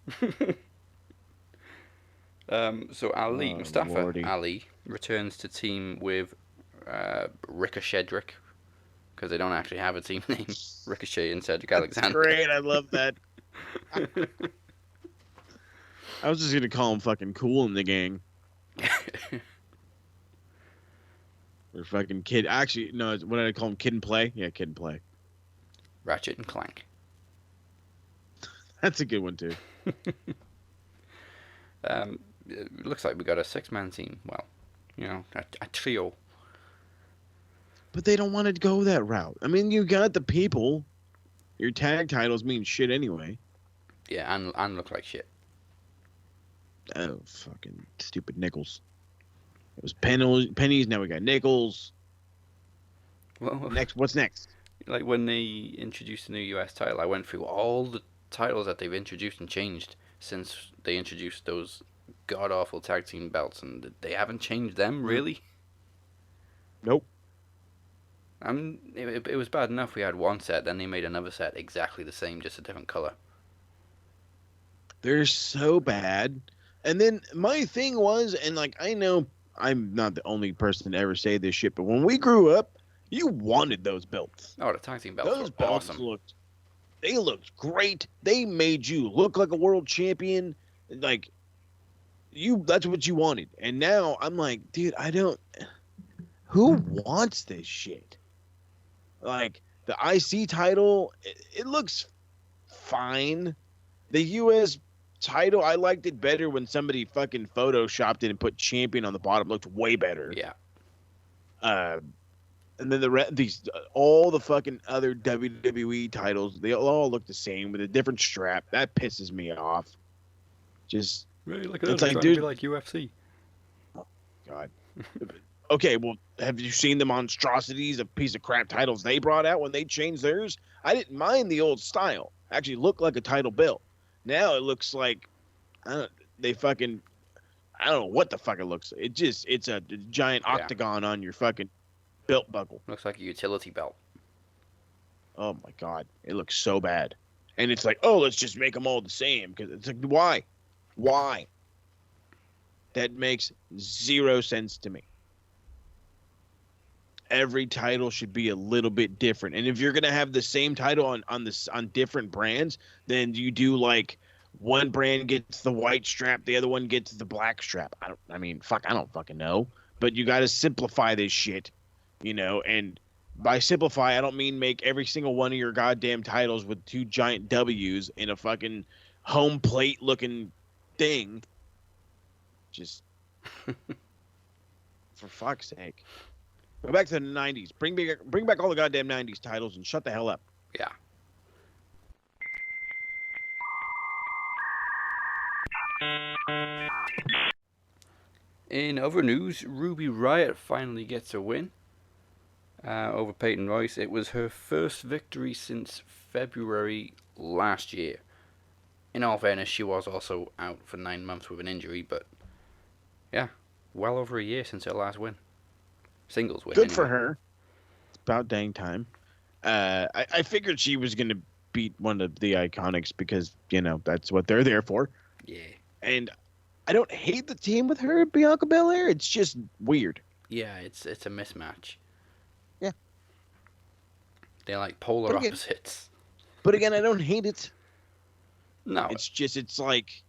So Ali, Mustafa Lordy. Ali, returns to team with Ricochet-Drick, because they don't actually have a team name. Ricochet and Cedric Alexander. Great, I love that. I was just gonna call him fucking Cool in the Gang. Or fucking Kid. Actually, no, what did I call him? Kid and Play? Yeah, Kid and Play. Ratchet and Clank. That's a good one, too. it looks like we got a 6-man team. Well, a trio. But they don't want to go that route. I mean, you got the people. Your tag titles mean shit anyway. Yeah, and look like shit. Oh, fucking stupid nickels. It was pennies. Now we got nickels. Well, What's next? Like when they introduced the new US title, I went through all the titles that they've introduced and changed since they introduced those god awful tag team belts, and they haven't changed them really. Nope. It was bad enough we had one set, then they made another set exactly the same, just a different color. They're so bad. And then my thing was, and like I know I'm not the only person to ever say this shit, but when we grew up, you wanted those belts. Oh, the tag team belts Those were belts awesome. looked great. They made you look like a world champion. Like that's what you wanted. And now I'm like, dude, who wants this shit? Like the IC title, it looks fine. The US title, I liked it better when somebody fucking photoshopped it and put champion on the bottom. It looked way better. Yeah. And then all the fucking other WWE titles, they all look the same with a different strap. That pisses me off. Just Really, look at it's like, like, dude, to be like UFC. God. Okay, well, have you seen the monstrosities of piece of crap titles they brought out when they changed theirs? I didn't mind the old style. Actually looked like a title belt. Now it looks like I don't know what the fuck it looks like. It's a giant octagon on your fucking belt buckle. Looks like a utility belt. Oh my God, it looks so bad. And it's like, oh, let's just make them all the same, because it's like, why? That makes zero sense to me. Every title should be a little bit different. And if you're gonna have the same title on different brands, then you do like one brand gets the white strap, the other one gets the black strap. I don't fucking know. But you gotta simplify this shit, and by simplify, I don't mean make every single one of your goddamn titles with 2 giant W's in a fucking home plate looking thing. Just for fuck's sake. Go back to the 90s. Bring back all the goddamn 90s titles and shut the hell up. Yeah. In other news, Ruby Riott finally gets a win over Peyton Royce. It was her first victory since February last year. In all fairness, she was also out for 9 months with an injury, but yeah, well over a year since her last win. Singles win. Good for her. It's about dang time. I figured she was going to beat one of the Iconics because, that's what they're there for. Yeah. And I don't hate the team with her, Bianca Belair. It's just weird. Yeah, it's a mismatch. Yeah. They're like polar opposites. But again, I don't hate it. No. It's like,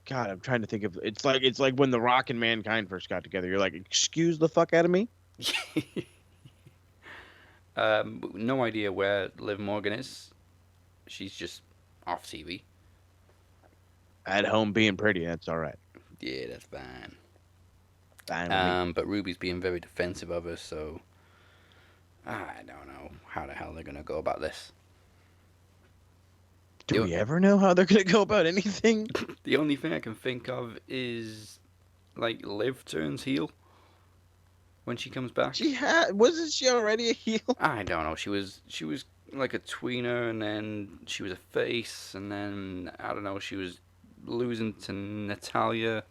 God, I'm trying to think of. It's like when The Rock and Mankind first got together. You're like, excuse the fuck out of me. No idea where Liv Morgan is. She's just off TV. At home being pretty, that's all right. Yeah, that's fine. Fine. But Ruby's being very defensive of her, so I don't know how the hell they're gonna go about this. Do we ever know how they're gonna go about anything? The only thing I can think of is like Liv turns heel when she comes back. Wasn't she already a heel? I don't know. She was like a tweener, and then she was a face, and then I don't know. She was losing to Natalya.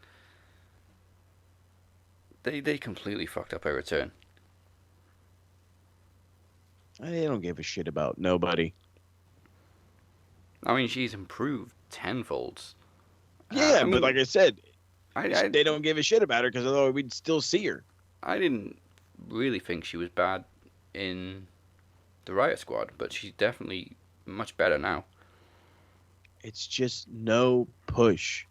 They completely fucked up her return. I don't give a shit about nobody. I mean, she's improved tenfolds. Yeah, but like I said, I they don't give a shit about her because otherwise we'd still see her. I didn't really think she was bad in the Riot Squad, but she's definitely much better now. It's just no push.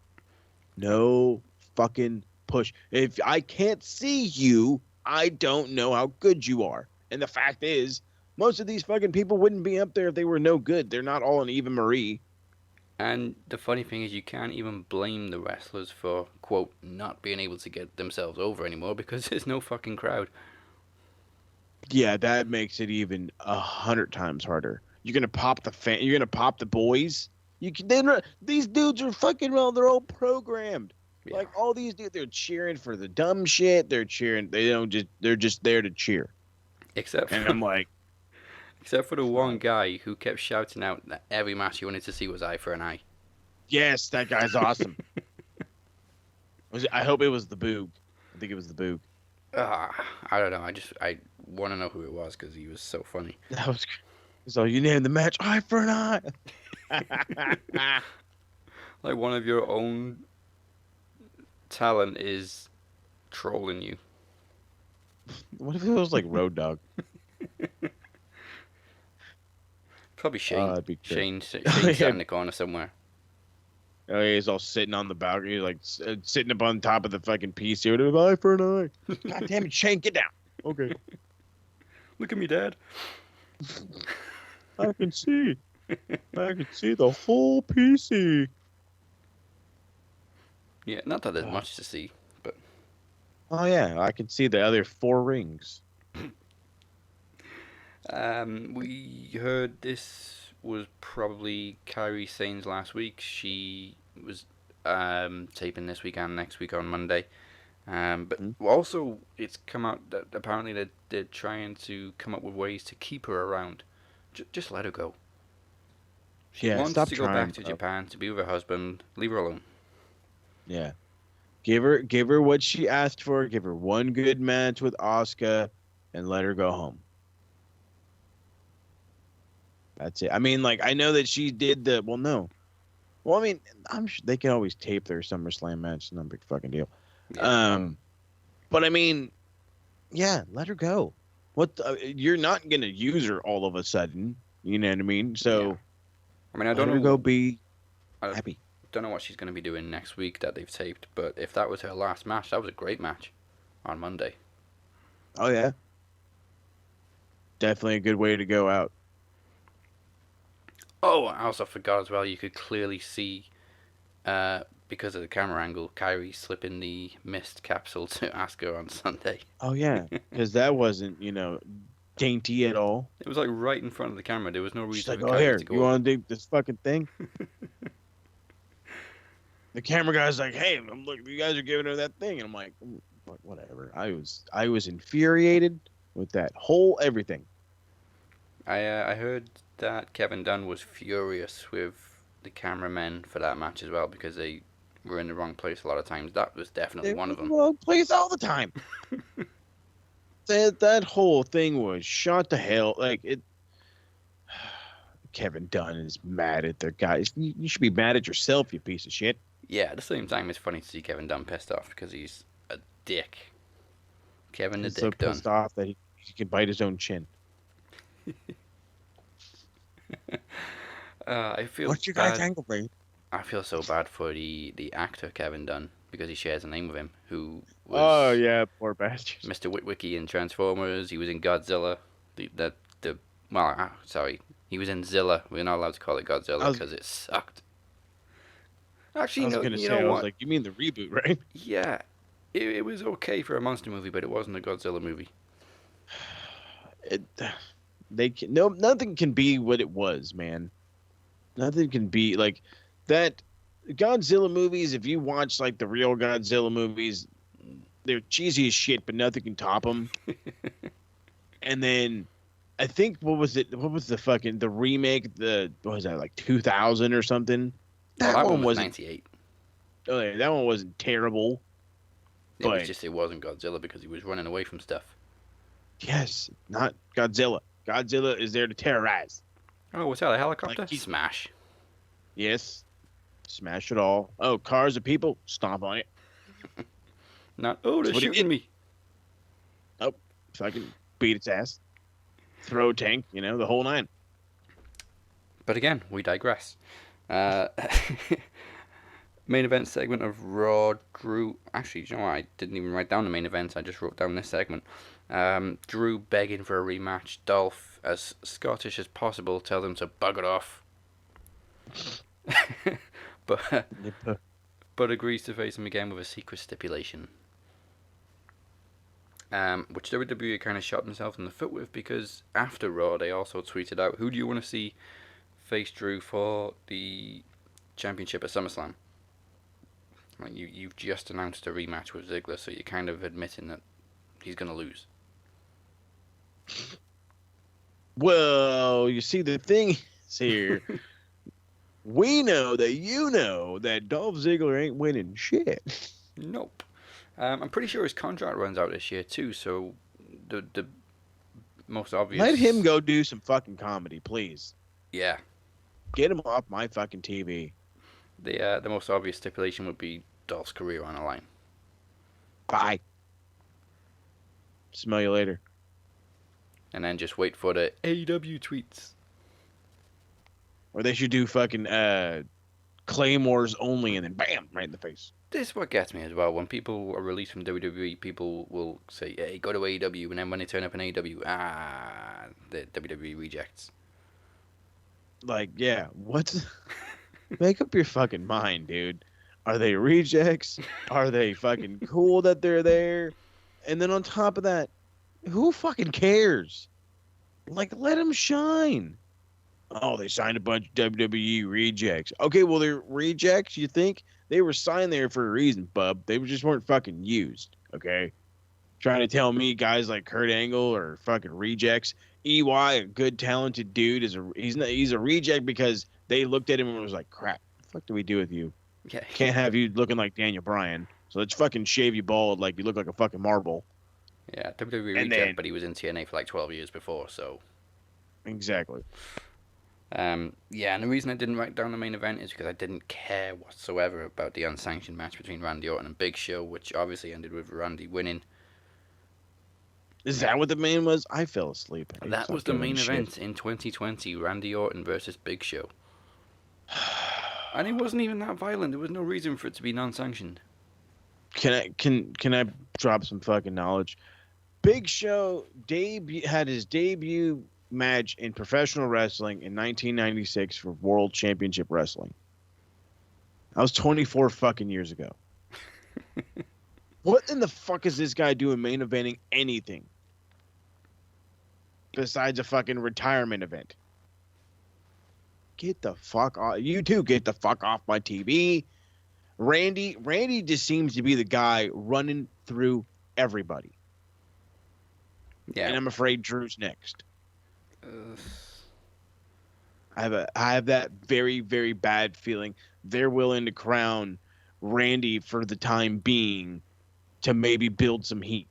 No fucking push. If I can't see you, I don't know how good you are. And the fact is, most of these fucking people wouldn't be up there if they were no good. They're not all an Eva Marie. And the funny thing is, you can't even blame the wrestlers for, quote, not being able to get themselves over anymore because there's no fucking crowd. Yeah, that makes it even 100 times harder. You're gonna pop the fan. You're gonna pop the boys. These dudes are fucking well. They're all programmed. Yeah. Like all these dudes, they're cheering for the dumb shit. They're cheering. They don't just. They're just there to cheer. Except And I'm like, except for the one guy who kept shouting out that every match he wanted to see was eye for an eye. yes, that guy's awesome. I hope it was the Boog. I think it was the Boog. I don't know. I want to know who it was because he was so funny. That was. So you named the match eye for an eye. Like one of your own talent is trolling you. What if it was like Road Dogg? Probably Shane. That'd be great. Shane sat in the corner somewhere. Oh, yeah, he's all sitting on the balcony, like sitting up on top of the fucking PC. Eye for an eye. God damn it, Shane, get down. Okay. Look at me, Dad. I can see. I can see the whole PC. Yeah, not that there's much to see, but Oh yeah, I can see the other 4 rings. we heard this was probably Kairi Sane's last week. She was taping this week and next week on Monday. But also, it's come out that apparently they're trying to come up with ways to keep her around. Just let her go. She wants stop to go trying, back to bro. Japan to be with her husband. Leave her alone. Yeah. Give her what she asked for. Give her one good match with Asuka, and let her go home. That's it. I mean, like, I know that she did the. Well, no. Well, I mean, I'm sure they can always tape their SummerSlam match. No big fucking deal. Yeah. But I mean, yeah, let her go. You're not gonna use her all of a sudden. You know what I mean? So, Yeah. I mean, I let don't her know. go be I happy. don't know what she's going to be doing next week that they've taped, but if that was her last match, that was a great match on Monday. Oh yeah, definitely a good way to go out. Oh, I also forgot as well, you could clearly see, because of the camera angle, Kyrie slipping the mist capsule to Asuka on Sunday. Oh yeah, because that wasn't dainty at all. It was like right in front of the camera. There was no She's reason like, for oh Kyrie here, to go you over. want to do this fucking thing? The camera guy's like, hey, look, you guys are giving her that thing, and I'm like, whatever. I was infuriated with that whole everything. I heard that Kevin Dunn was furious with the cameramen for that match as well because they were in the wrong place a lot of times. That was definitely one of them. Well, plays all the time. That whole thing was shot to hell. Like it. Kevin Dunn is mad at their guys. You should be mad at yourself, you piece of shit. Yeah, at the same time, it's funny to see Kevin Dunn pissed off because he's a dick. Kevin the He's so Dick Dunn. pissed off that he can bite his own chin. I feel What's your guy's bad. angle, babe? I feel so bad for the actor Kevin Dunn because he shares a name with him, who was Oh yeah, poor bastard. Mr. Witwicky in Transformers. He was in Godzilla. Sorry, he was in Zilla. We're not allowed to call it Godzilla because it sucked. Actually, I was no, gonna you say, know I was what? like, you mean the reboot, right? Yeah, it was okay for a monster movie, but it wasn't a Godzilla movie. Nothing can be what it was, man. Nothing can be like that. Godzilla movies, if you watch like the real Godzilla movies, they're cheesy as shit, but nothing can top them. And then I think what was the remake? What was that, like 2000 or something? That one was wasn't 98. Oh, yeah, that one wasn't terrible. It was But- just it wasn't Godzilla because he was running away from stuff. Yes, not Godzilla. Godzilla is there to terrorize. Oh, what's that? A helicopter? Like he- Smash. Yes, smash it all. Oh, cars of people, stomp on it. Not. Oh, they're That's what he shooting me. Fucking beat its ass. Throw a tank, the whole nine. But again, we digress. Main event segment of Raw. Drew. Actually, you know what? I didn't even write down the main event. I just wrote down this segment. Drew begging for a rematch. Dolph, as Scottish as possible, tells him to bug it off. but agrees to face him again with a secret stipulation. Which WWE kind of shot themselves in the foot with, because after Raw they also tweeted out, who do you want to see face Drew for the championship at SummerSlam? Like, you've just announced a rematch with Ziggler, so you're kind of admitting that he's going to lose. Well, you see, the thing is here, we know that you know that Dolph Ziggler ain't winning shit. Nope. I'm pretty sure his contract runs out this year too, so the most obvious... Let him go do some fucking comedy, please. Yeah. Get him off my fucking TV. The most obvious stipulation would be Dolph's career on the line. Bye. Smell you later. And then just wait for the AEW tweets. Or they should do fucking Claymores only, and then bam, right in the face. This is what gets me as well. When people are released from WWE, people will say, hey, go to AEW, and then when they turn up in AEW, the WWE rejects. Like, yeah, what's... Make up your fucking mind, dude. Are they rejects? Are they fucking cool that they're there? And then on top of that, who fucking cares? Like, let them shine. Oh, they signed a bunch of WWE rejects. Okay, well, they're rejects, you think? They were signed there for a reason, bub. They just weren't fucking used, okay? Trying to tell me guys like Kurt Angle are fucking rejects. EY, a good, talented dude, he's a reject because they looked at him and was like, crap, what the fuck do we do with you? Yeah. Can't have you looking like Daniel Bryan. So let's fucking shave you bald like you look like a fucking marble. Yeah, WWE reject, but he was in TNA for like 12 years before, so... Exactly. Yeah, and the reason I didn't write down the main event is because I didn't care whatsoever about the unsanctioned match between Randy Orton and Big Show, which obviously ended with Randy winning. Is that what the main was? I fell asleep. That was the main event in 2020, Randy Orton versus Big Show. And it wasn't even that violent. There was no reason for it to be non-sanctioned. Can I drop some fucking knowledge? Big Show had his debut match in professional wrestling in 1996 for World Championship Wrestling. That was 24 fucking years ago. What in the fuck is this guy doing main eventing anything besides a fucking retirement event? Get the fuck off. You two get the fuck off my TV. Randy just seems to be the guy running through everybody. Yeah. And I'm afraid Drew's next. I have that very, very bad feeling they're willing to crown Randy for the time being to maybe build some heat.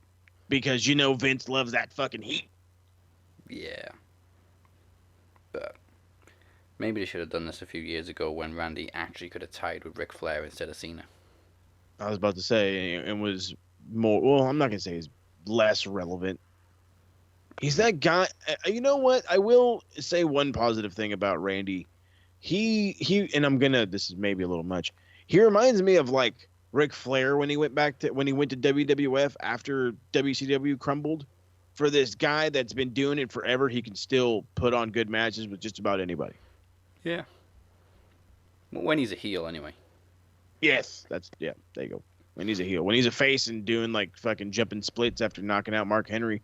Because you know Vince loves that fucking heat. Yeah. But maybe they should have done this a few years ago when Randy actually could have tied with Ric Flair instead of Cena. I was about to say it was more... Well, I'm not going to say it's less relevant. He's that guy. You know what? I will say one positive thing about Randy. He and I'm gonna. This is maybe a little much. He reminds me of like Ric Flair when he went to WWF after WCW crumbled. For this guy that's been doing it forever, he can still put on good matches with just about anybody. Yeah. Well, when he's a heel, anyway. Yes, there you go. When he's a heel, when he's a face and doing like fucking jumping splits after knocking out Mark Henry.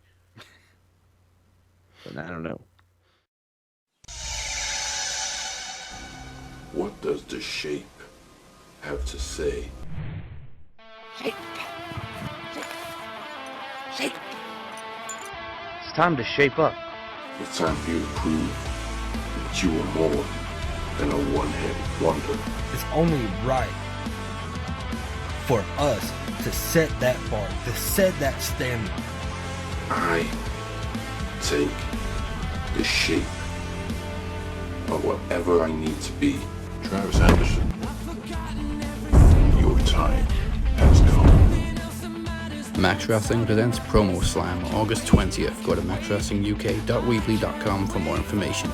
But I don't know. What does the shape have to say? Shape. It's time to shape up. It's time for you to prove that you are more than a one-headed wonder. It's only right for us to set that bar, to set that standard. I take the shape of whatever I need to be. Travis Anderson, your time has come. Max Wrestling presents Promo Slam August 20th. Go to maxwrestlinguk.weebly.com for more information.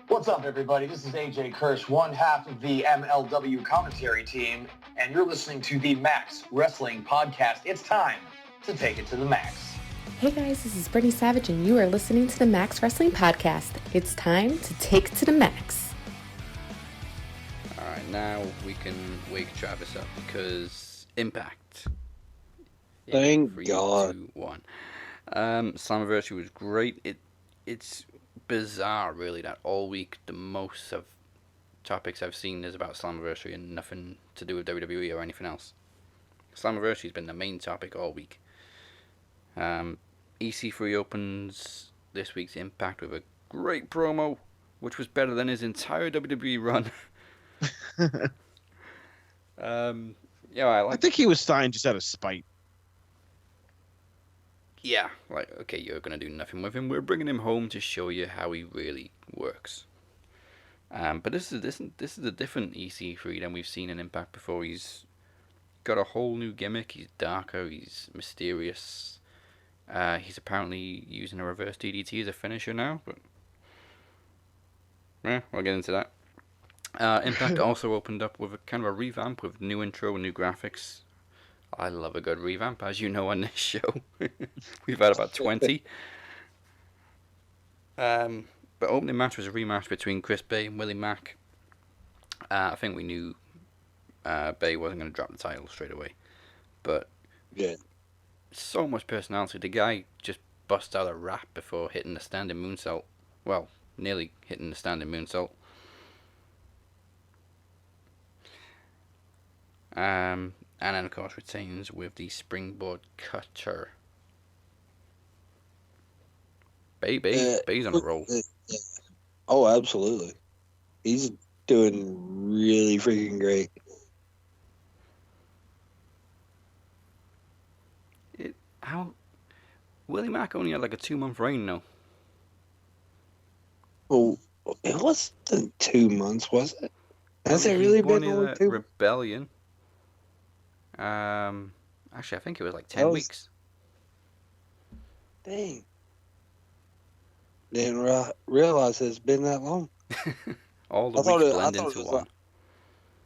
What's up, everybody? This is AJ Kirsch, one half of the MLW commentary team, and you're listening to the Max Wrestling Podcast. It's time to take it to the max. Hey guys, this is Brittany Savage, and you are listening to the Max Wrestling Podcast. It's time to take it to the max. now we can wake Travis up because Impact. Thank 3, God. 2, 1. Slammiversary was great. It's bizarre, really, that all week the most of topics I've seen is about Slammiversary and nothing to do with WWE or anything else. Slammiversary's been the main topic all week. EC3 opens this week's Impact with a great promo, which was better than his entire WWE run. I think he was signed just out of spite. Yeah, like, okay, you're gonna do nothing with him. We're bringing him home to show you how he really works. But this is a different EC3 than we've seen in Impact before. He's got a whole new gimmick. He's darker. He's mysterious. He's apparently using a reverse DDT as a finisher now. But yeah, we'll get into that. Impact also opened up with a kind of a revamp with new intro and new graphics. I love a good revamp, as you know, on this show. We've had about 20. But opening match was a rematch between Chris Bay and Willie Mack. I think we knew Bay wasn't going to drop the title straight away. But yeah, so much personality. The guy just bust out a rap before hitting the standing moonsault. Well, nearly hitting the standing moonsault. And then, of course, retains with the springboard cutter. Bay's on a roll. Oh, absolutely. He's doing really freaking great. Willie Mack only had like a 2-month reign, though. Well, it wasn't 2 months, was it? Has it really been only 2? Rebellion. Actually, I think it was like 10 weeks. Dang. Didn't realize it's been that long. All the weeks blend into one.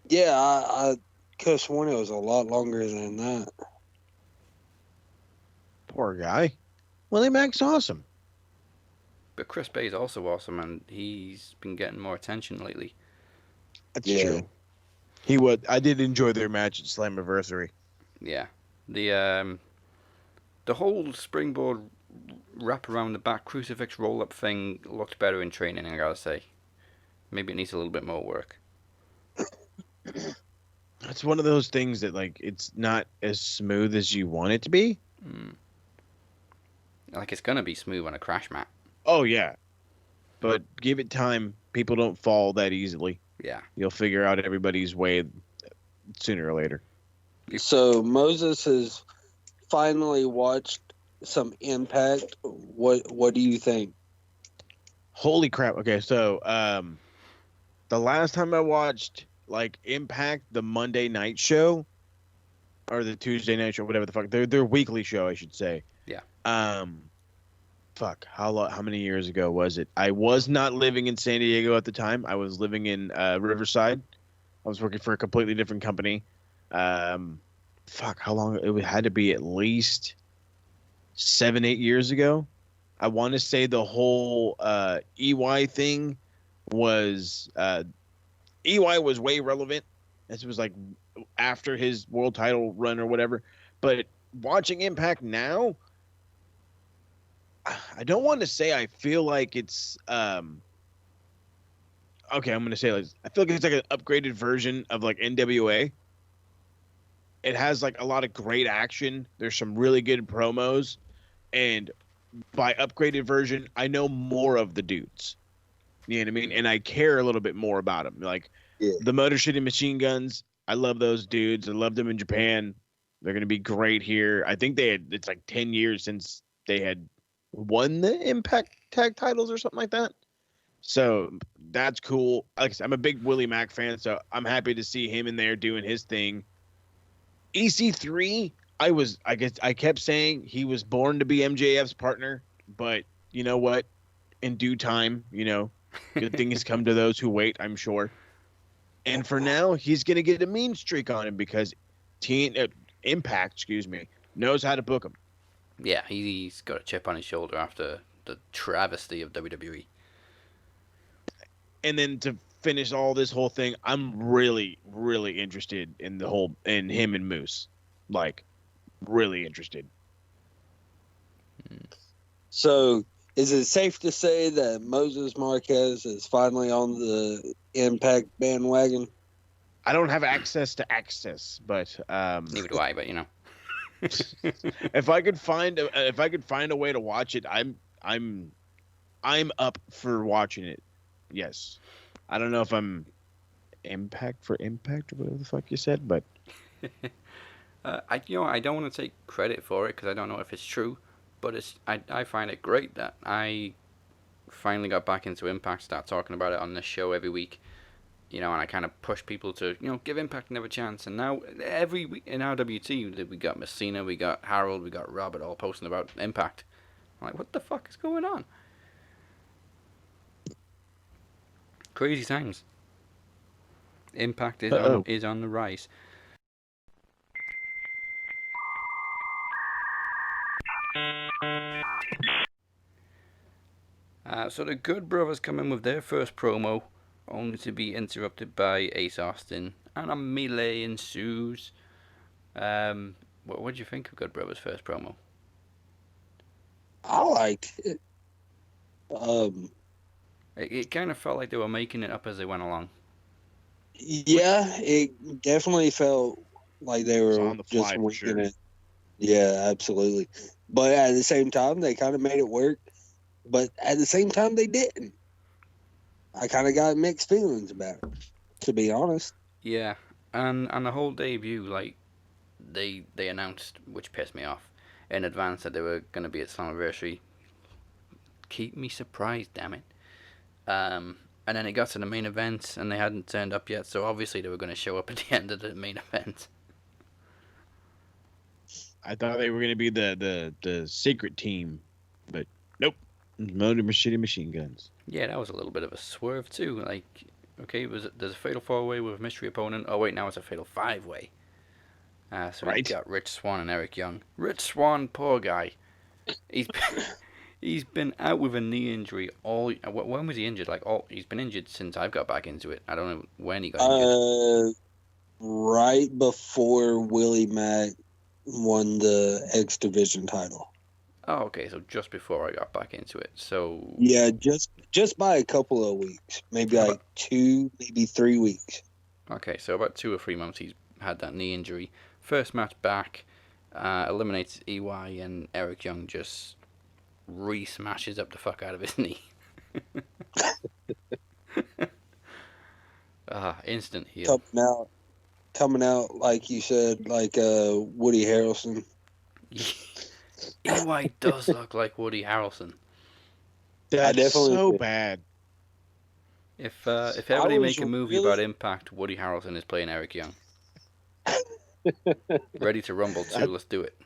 Yeah, I could have sworn it was a lot longer than that. Poor guy. Willie Mack's awesome. But Chris Bay is also awesome, and he's been getting more attention lately. That's true. I did enjoy their match at Slammiversary. Yeah. The whole springboard wrap around the back crucifix roll up thing looked better in training, I gotta say. Maybe it needs a little bit more work. It's one of those things that, like, it's not as smooth as you want it to be. Like, it's gonna be smooth on a crash mat. Oh, yeah. But give it time. People don't fall that easily. Yeah. You'll figure out everybody's way sooner or later. So Moses has finally watched some Impact. What do you think? Holy crap. Okay, so the last time I watched like Impact, the Monday night show or the Tuesday night show, whatever the fuck, their weekly show, I should say. Yeah. How many years ago was it? I was not living in San Diego at the time. I was living in Riverside. I was working for a completely different company. How long? It had to be at least 7-8 years ago. I want to say the whole EY thing was EY was way relevant. This was like after his world title run or whatever. But watching Impact now, I don't want to say I feel like it's okay, I'm going to say like I feel like it's like an upgraded version of like NWA. It has like a lot of great action. There's some really good promos, and by upgraded version, I know more of the dudes. You know what I mean? And I care a little bit more about them. Like the Motor City Machine Guns, I love those dudes. I loved them in Japan. They're going to be great here. I think it's like 10 years since they had won the Impact tag titles or something like that. So that's cool. Like I said, I'm a big Willie Mack fan, so I'm happy to see him in there doing his thing. EC3, I kept saying he was born to be MJF's partner, but you know what? In due time, good things come to those who wait, I'm sure. And for now, he's going to get a mean streak on him because Impact, knows how to book him. Yeah, he's got a chip on his shoulder after the travesty of WWE. And then to finish all this whole thing, I'm really, really interested in in him and Moose. Like, really interested. So, is it safe to say that Moses Marquez is finally on the Impact bandwagon? I don't have access to access, but neither do I. But you know, if I could find a way to watch it, I'm up for watching it. Yes, I don't know if I'm Impact or whatever the fuck you said, but I don't want to take credit for it because I don't know if it's true, but I find it great that I finally got back into Impact, start talking about it on this show every week, and I kind of push people to give Impact another chance. And now every week in RWT we got Messina, we got Harold, we got Robert all posting about Impact. I'm like, what the fuck is going on? Crazy times. Impact is on the rise. So the Good Brothers come in with their first promo, only to be interrupted by Ace Austin, and a melee ensues. What do you think of Good Brothers' first promo? I liked it. It kind of felt like they were making it up as they went along. Yeah, it definitely felt like they were on the fly, just for winging sure. it. Yeah, absolutely. But at the same time, they kind of made it work. But at the same time, they didn't. I kind of got mixed feelings about it, to be honest. Yeah, and the whole debut, like, they announced, which pissed me off, in advance that they were going to be at Slammiversary. Keep me surprised, damn it. And then it got to the main event, and they hadn't turned up yet, so obviously they were going to show up at the end of the main event. I thought they were going to be the secret team, but nope. Motor City Machine Guns. Yeah, that was a little bit of a swerve too. Like, okay, there's a fatal 4-way with a mystery opponent. Oh wait, now it's a fatal 5-way. So we got Rich Swann and Eric Young. Rich Swann, poor guy. He's been out with a knee injury all. When was he injured? He's been injured since I've got back into it. I don't know when he got injured. Right before Willie Mack won the X Division title. Oh, okay, so just before I got back into it. So yeah, just by a couple of weeks, maybe like 2, maybe 3 weeks. Okay, so about 2 or 3 months he's had that knee injury. First match back, eliminates EY, and Eric Young just re-smashes up the fuck out of his knee. Instant heel. Coming out like you said, like Woody Harrelson. EY does look like Woody Harrelson. That's so bad. If ever they make a movie about Impact, Woody Harrelson is playing Eric Young. Ready to Rumble 2, let's do it.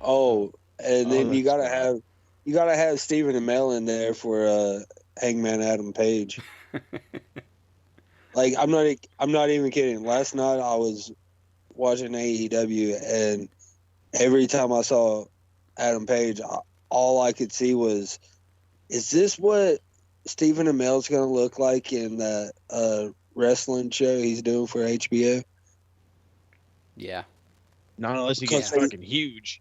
Oh, and then you gotta have Stephen Amell in there for Hangman Adam Page. Like I'm not even kidding. Last night I was watching AEW, and every time I saw Adam Page, all I could see was, is this what Stephen Amell's going to look like in that wrestling show he's doing for HBO? Yeah. Not unless he gets fucking huge.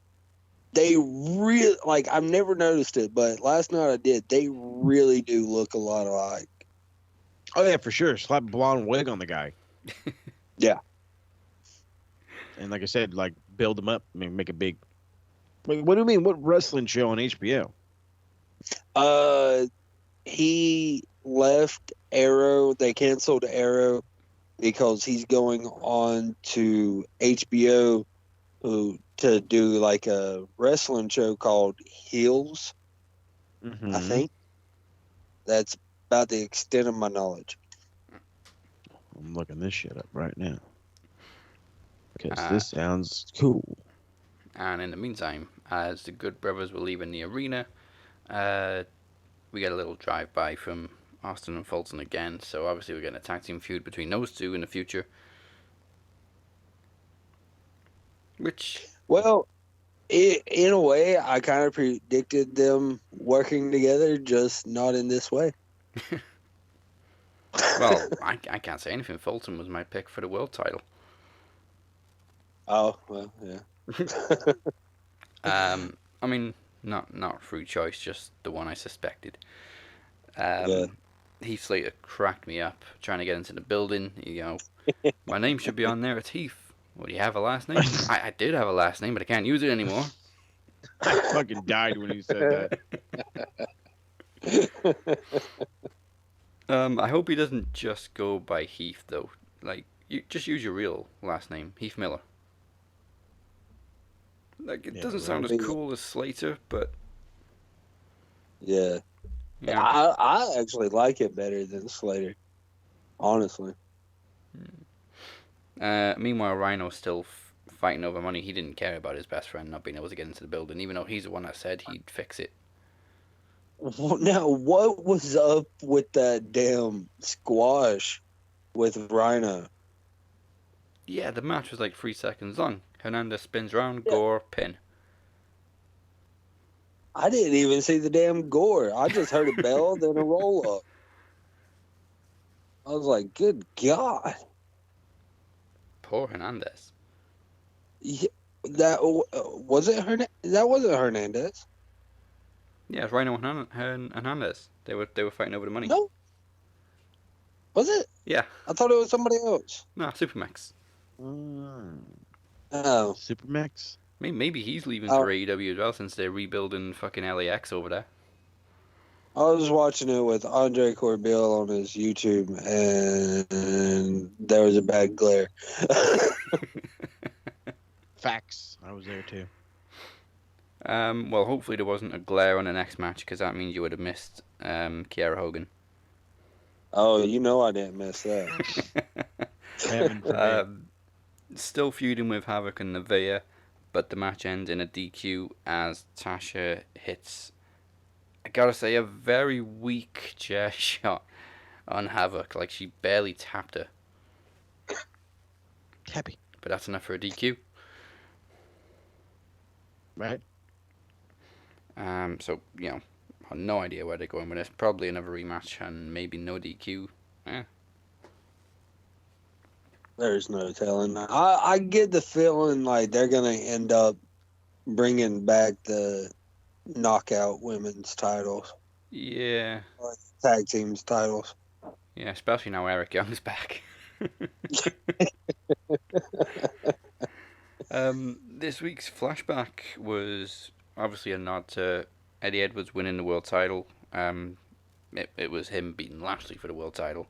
They really, like, I've never noticed it, but last night I did. They really do look a lot alike. Oh, yeah, for sure. Slap a blonde wig on the guy. Yeah. And like I said, like, build him up. I mean, make a big... What do you mean? What wrestling show on HBO? He left Arrow. They canceled Arrow because he's going on to HBO to do like a wrestling show called Heels. Mm-hmm. I think. That's about the extent of my knowledge. I'm looking this shit up right now. Because this sounds cool. And in the meantime, as the Good Brothers were leaving the arena, we get a little drive-by from Austin and Fulton again. So obviously we're getting a tag team feud between those two in the future. Which... Well, in a way, I kind of predicted them working together, just not in this way. Well, I can't say anything. Fulton was my pick for the world title. Oh, well, yeah. I mean, not through choice, just the one I suspected. Yeah. Heath Slater cracked me up trying to get into the building. My name should be on there. It's Heath. Well, do you have a last name? I did have a last name, but I can't use it anymore. I fucking died when you said that. I hope he doesn't just go by Heath, though. Like, you just use your real last name, Heath Miller. Like, it doesn't sound as cool as Slater, but... Yeah. I actually like it better than Slater, honestly. Meanwhile, Rhino's still fighting over money. He didn't care about his best friend not being able to get into the building, even though he's the one that said he'd fix it. Now, what was up with that damn squash with Rhino? Yeah, the match was like 3 seconds long. Hernandez spins around, gore, pin. I didn't even see the damn gore. I just heard a bell, then a roll up. I was like, good God. Poor Hernandez. Yeah, that wasn't Hernandez. Yeah, it's Rhino and Hernandez. They were fighting over the money. No. Was it? Yeah. I thought it was somebody else. No, Supermax. Oh. Supermax? Maybe he's leaving for AEW as well, since they're rebuilding fucking LAX over there. I was watching it with Andre Corbiel on his YouTube, and there was a bad glare. Facts. I was there too. Well, hopefully there wasn't a glare on the next match, because that means you would have missed Kiera Hogan. Oh, you know I didn't miss that. Still feuding with Havoc and Nevaeh, but the match ends in a DQ as Tasha hits, I gotta say, a very weak chair shot on Havoc. Like, she barely tapped her. Happy. But that's enough for a DQ. Right. So, I have no idea where they're going with this. Probably another rematch and maybe no DQ. There's no telling. I get the feeling like they're going to end up bringing back the knockout women's titles. Yeah. Or tag teams titles. Yeah, especially now Eric Young's back. This week's flashback was obviously a nod to Eddie Edwards winning the world title. It was him beating Lashley for the world title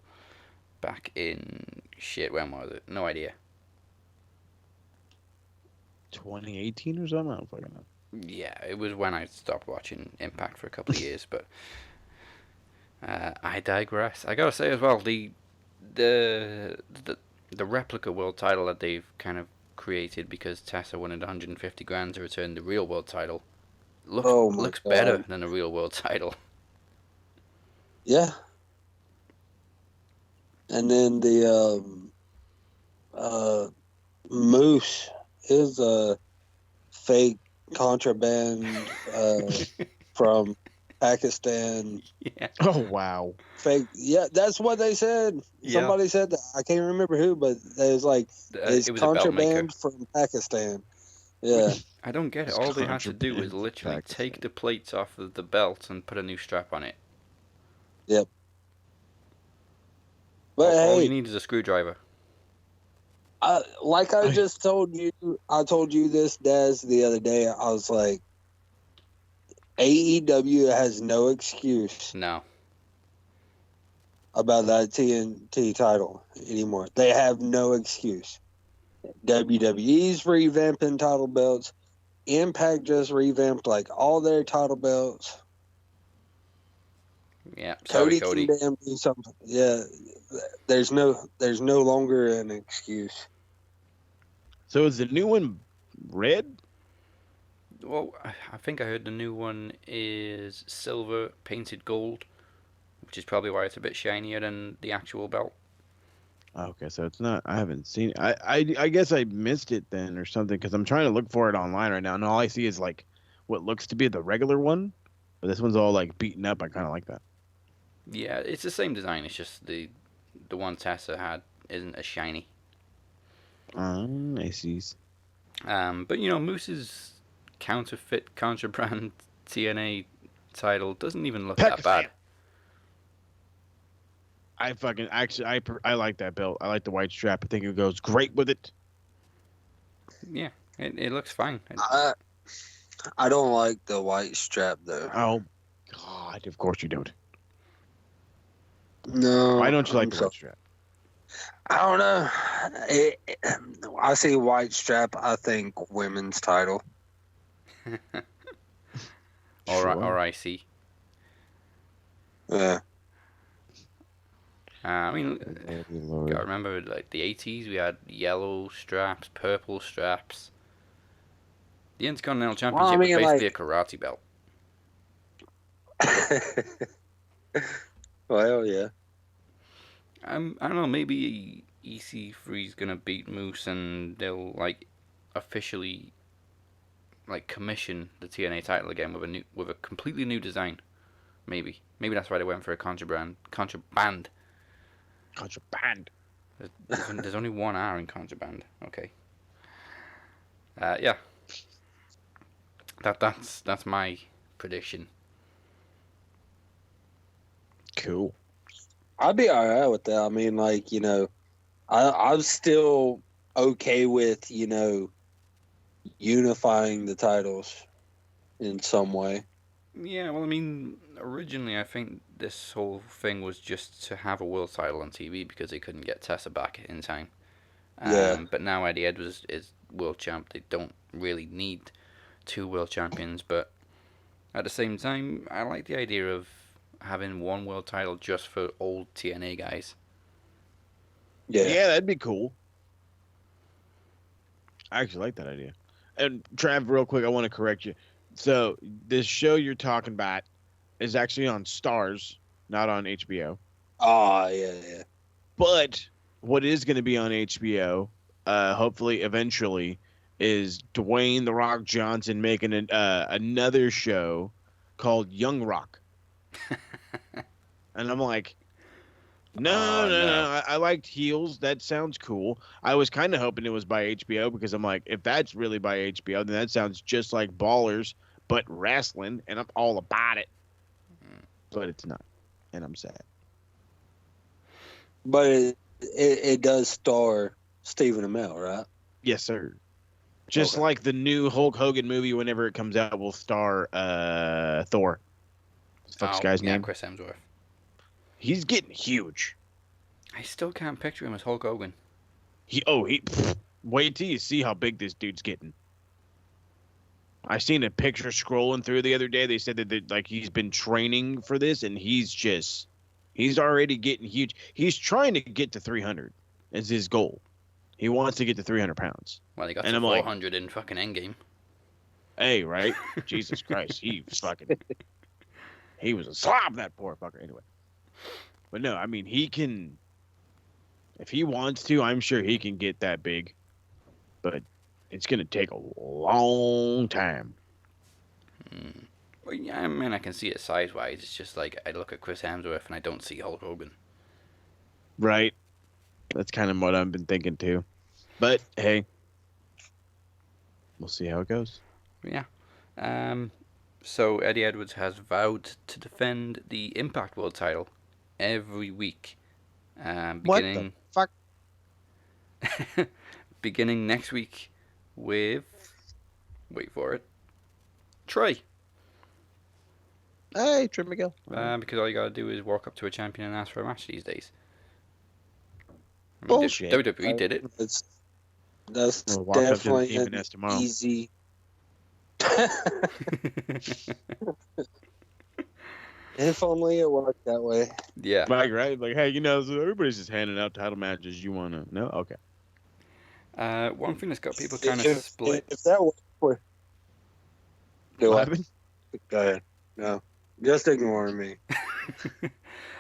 back in when was it? No idea. 2018 or something? I don't fucking know. Yeah, it was when I stopped watching Impact for a couple of years, but I digress. I gotta say as well, the replica world title that they've kind of created because Tessa wanted 150 grand to return the real world title looks better than the real world title. Yeah. And then the Moose is a fake contraband from Pakistan. Yeah. Oh wow. Fake. Yeah, that's what they said. Yeah. Somebody said that. I can't remember who, but it was like it's it was a belt contraband maker from Pakistan. Yeah. I don't get it. All they had to do was literally take the plates off of the belt and put a new strap on it. Yep. But all hey, you need is a screwdriver. like I just told you, I told you this, Daz, the other day. I was like, AEW has no excuse. No. About that TNT title anymore. They have no excuse. WWE's revamping title belts. Impact just revamped like all their title belts. Yeah, sorry, Cody. Can damn do something. Yeah, there's no longer an excuse. So is the new one red? Well, I think I heard the new one is silver painted gold, which is probably why it's a bit shinier than the actual belt. Okay, so it's not. I haven't seen it. I guess I missed it then or something because I'm trying to look for it online right now, and all I see is like what looks to be the regular one, but this one's all like beaten up. I kind of like that. Yeah, it's the same design. It's just the the one Tessa had isn't as shiny. I see. But you know, Moose's counterfeit, contraband TNA title doesn't even look that bad. I like that belt. I like the white strap. I think it goes great with it. Yeah, it looks fine. I don't like the white strap though. Oh God, of course you don't. No. Why don't you like the white strap? I don't know. I see white strap. I think women's title. Or I see. Yeah. I mean, gotta remember, like the 80s, we had yellow straps, purple straps. The Intercontinental Championship was basically a karate belt. Well, yeah. I don't know. Maybe EC3's gonna beat Moose, and they'll like officially like commission the TNA title again with a completely new design. Maybe that's why they went for a contraband. There's only one R in contraband. Okay. Yeah. That's my prediction. Cool. I'd be alright with that. I mean, like, you know, I'm still okay with, you know, unifying the titles in some way. Yeah, well, I mean, originally I think this whole thing was just to have a world title on TV because they couldn't get Tessa back in time. Yeah. But now Eddie Edwards is world champ. They don't really need two world champions, but at the same time, I like the idea of having one world title just for old TNA guys. Yeah, that'd be cool. I actually like that idea. And Trav, real quick, I want to correct you. So this show you're talking about is actually on Stars, not on HBO. Oh, yeah. But what is going to be on HBO, hopefully eventually, is Dwayne "The Rock" Johnson making another show called Young Rock. And I'm like, no. I liked Heels. That sounds cool. I was kind of hoping it was by HBO because I'm like, if that's really by HBO, then that sounds just like Ballers, but wrestling, and I'm all about it. But it's not, and I'm sad. But it does star Stephen Amell, right? Yes, sir. Just like the new Hulk Hogan movie, whenever it comes out, will star Thor. What's the guy's name? Chris Hemsworth. He's getting huge. I still can't picture him as Hulk Hogan. Wait till you see how big this dude's getting. I seen a picture scrolling through the other day. They said that like he's been training for this, and he's already getting huge. He's trying to get to 300 is his goal. He wants to get to 300 pounds. Well, he got to 400 in fucking Endgame. Hey, right? Jesus Christ, he was a slob, that poor fucker. Anyway. But no, I mean, he can, if he wants to, I'm sure he can get that big. But it's going to take a long time. Well, yeah, I mean, I can see it size-wise. It's just like I look at Chris Hemsworth and I don't see Hulk Hogan. Right. That's kind of what I've been thinking too. But hey, we'll see how it goes. Yeah. So Eddie Edwards has vowed to defend the Impact World title every week. Beginning, what the fuck? Beginning next week with, wait for it, Trey. Hey, Trey Miguel. Because all you gotta do is walk up to a champion and ask for a match these days. I mean, Bullshit. WWE did it. That's walk up to the definitely team and ask tomorrow. easy. If only it worked that way. Yeah. Right? Like, hey, so everybody's just handing out title matches. You want to know? Okay. One thing that's got people kind of split. If that worked for... What happened? Go ahead. No. Just ignore me.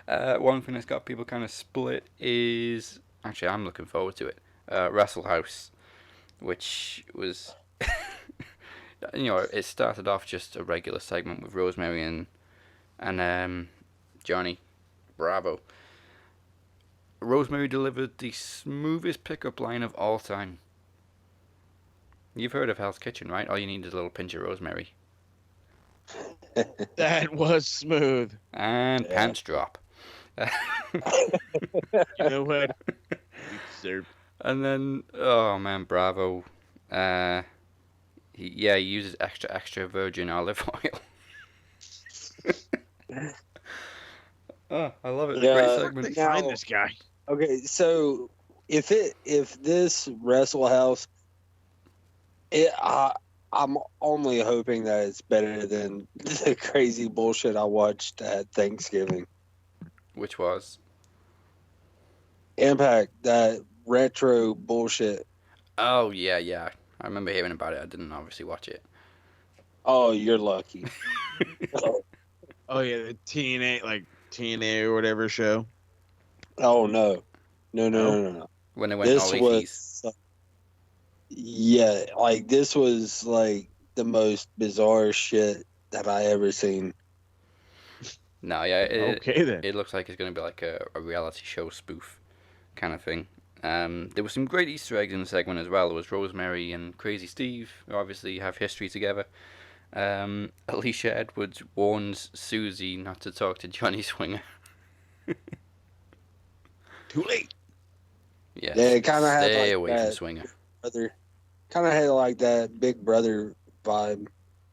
One thing that's got people kind of split is... Actually, I'm looking forward to it. Wrestle House, which was... it started off just a regular segment with Rosemary and Johnny Bravo. Rosemary delivered the smoothest pickup line of all time. You've heard of Hell's Kitchen, right? All you need is a little pinch of rosemary. That was smooth. And pants drop. You know what? You deserve. And then, oh man, Bravo. He uses extra virgin olive oil. Oh, I love it. Yeah, Great segment. Find this guy. Okay, so if this Wrestle House, I'm only hoping that it's better than the crazy bullshit I watched at Thanksgiving. Which was? Impact, that retro bullshit. Oh, yeah. I remember hearing about it. I didn't obviously watch it. Oh, you're lucky. Oh yeah, the TNA or whatever show. Oh no. No. When they went This all was, yeah, like this was like the most bizarre shit that I ever seen. No, yeah. Okay then. It looks like it's going to be like a reality show spoof kind of thing. There were some great Easter eggs in the segment as well. There was Rosemary and Crazy Steve, who obviously have history together. Alicia Edwards warns Susie not to talk to Johnny Swinger. Too late. Yes. Yeah, it kind of had Stay like away from that Swinger. brother. Kind of had like that Big Brother vibe.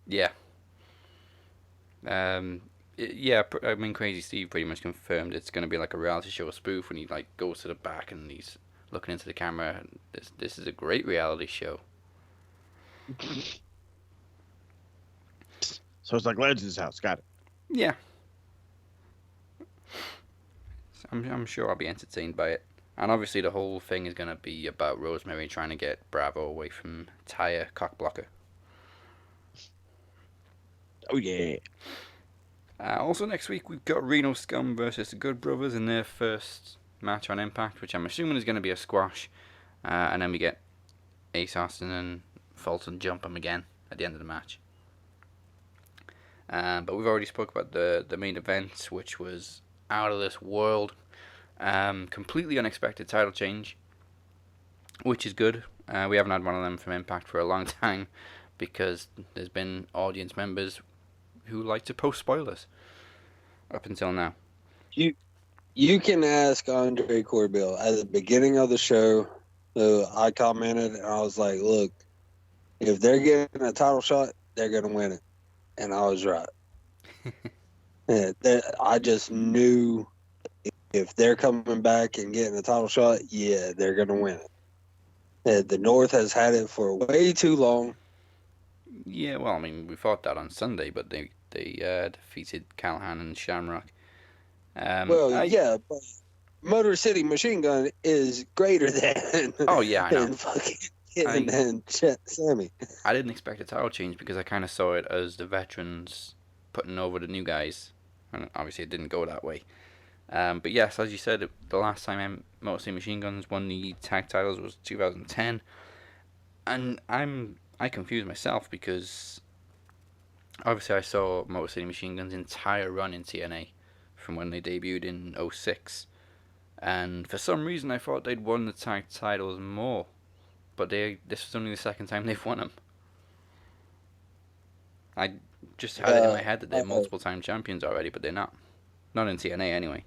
Yeah. I mean, Crazy Steve pretty much confirmed it's going to be like a reality show spoof when he like goes to the back and he's looking into the camera. This is a great reality show. So it's like Legends House. Got it. Yeah. I'm sure I'll be entertained by it. And obviously the whole thing is going to be about Rosemary trying to get Bravo away from Taya Cockblocker. Oh yeah. Also next week we've got Reno Scum versus the Good Brothers in their first match on Impact, which I'm assuming is going to be a squash. And then we get Ace Austin and Fulton jump him again at the end of the match. But we've already spoke about the main event, which was out of this world. Completely unexpected title change, which is good. We haven't had one of them from Impact for a long time because there's been audience members who like to post spoilers up until now. You can ask Andre Corbell at the beginning of the show. I commented and I was like, "Look, if they're getting a title shot, they're gonna win it," and I was right. I just knew if they're coming back and getting a title shot, yeah, they're gonna win it. The North has had it for way too long. Yeah, well, I mean, we fought that on Sunday, but they defeated Callahan and Shamrock. But Motor City Machine Gun is greater than. Oh yeah, I know. Than fucking than Sammy. I didn't expect a title change because I kind of saw it as the veterans putting over the new guys, and obviously it didn't go that way. But yes, as you said, the last time Motor City Machine Guns won the tag titles was 2010, and I confused myself because obviously I saw Motor City Machine Guns' entire run in TNA from when they debuted in 2006, and for some reason I thought they'd won the tag titles more, but this was only the second time they've won them. I just had it in my head that they're multiple time champions already, but they're not. Not in TNA anyway.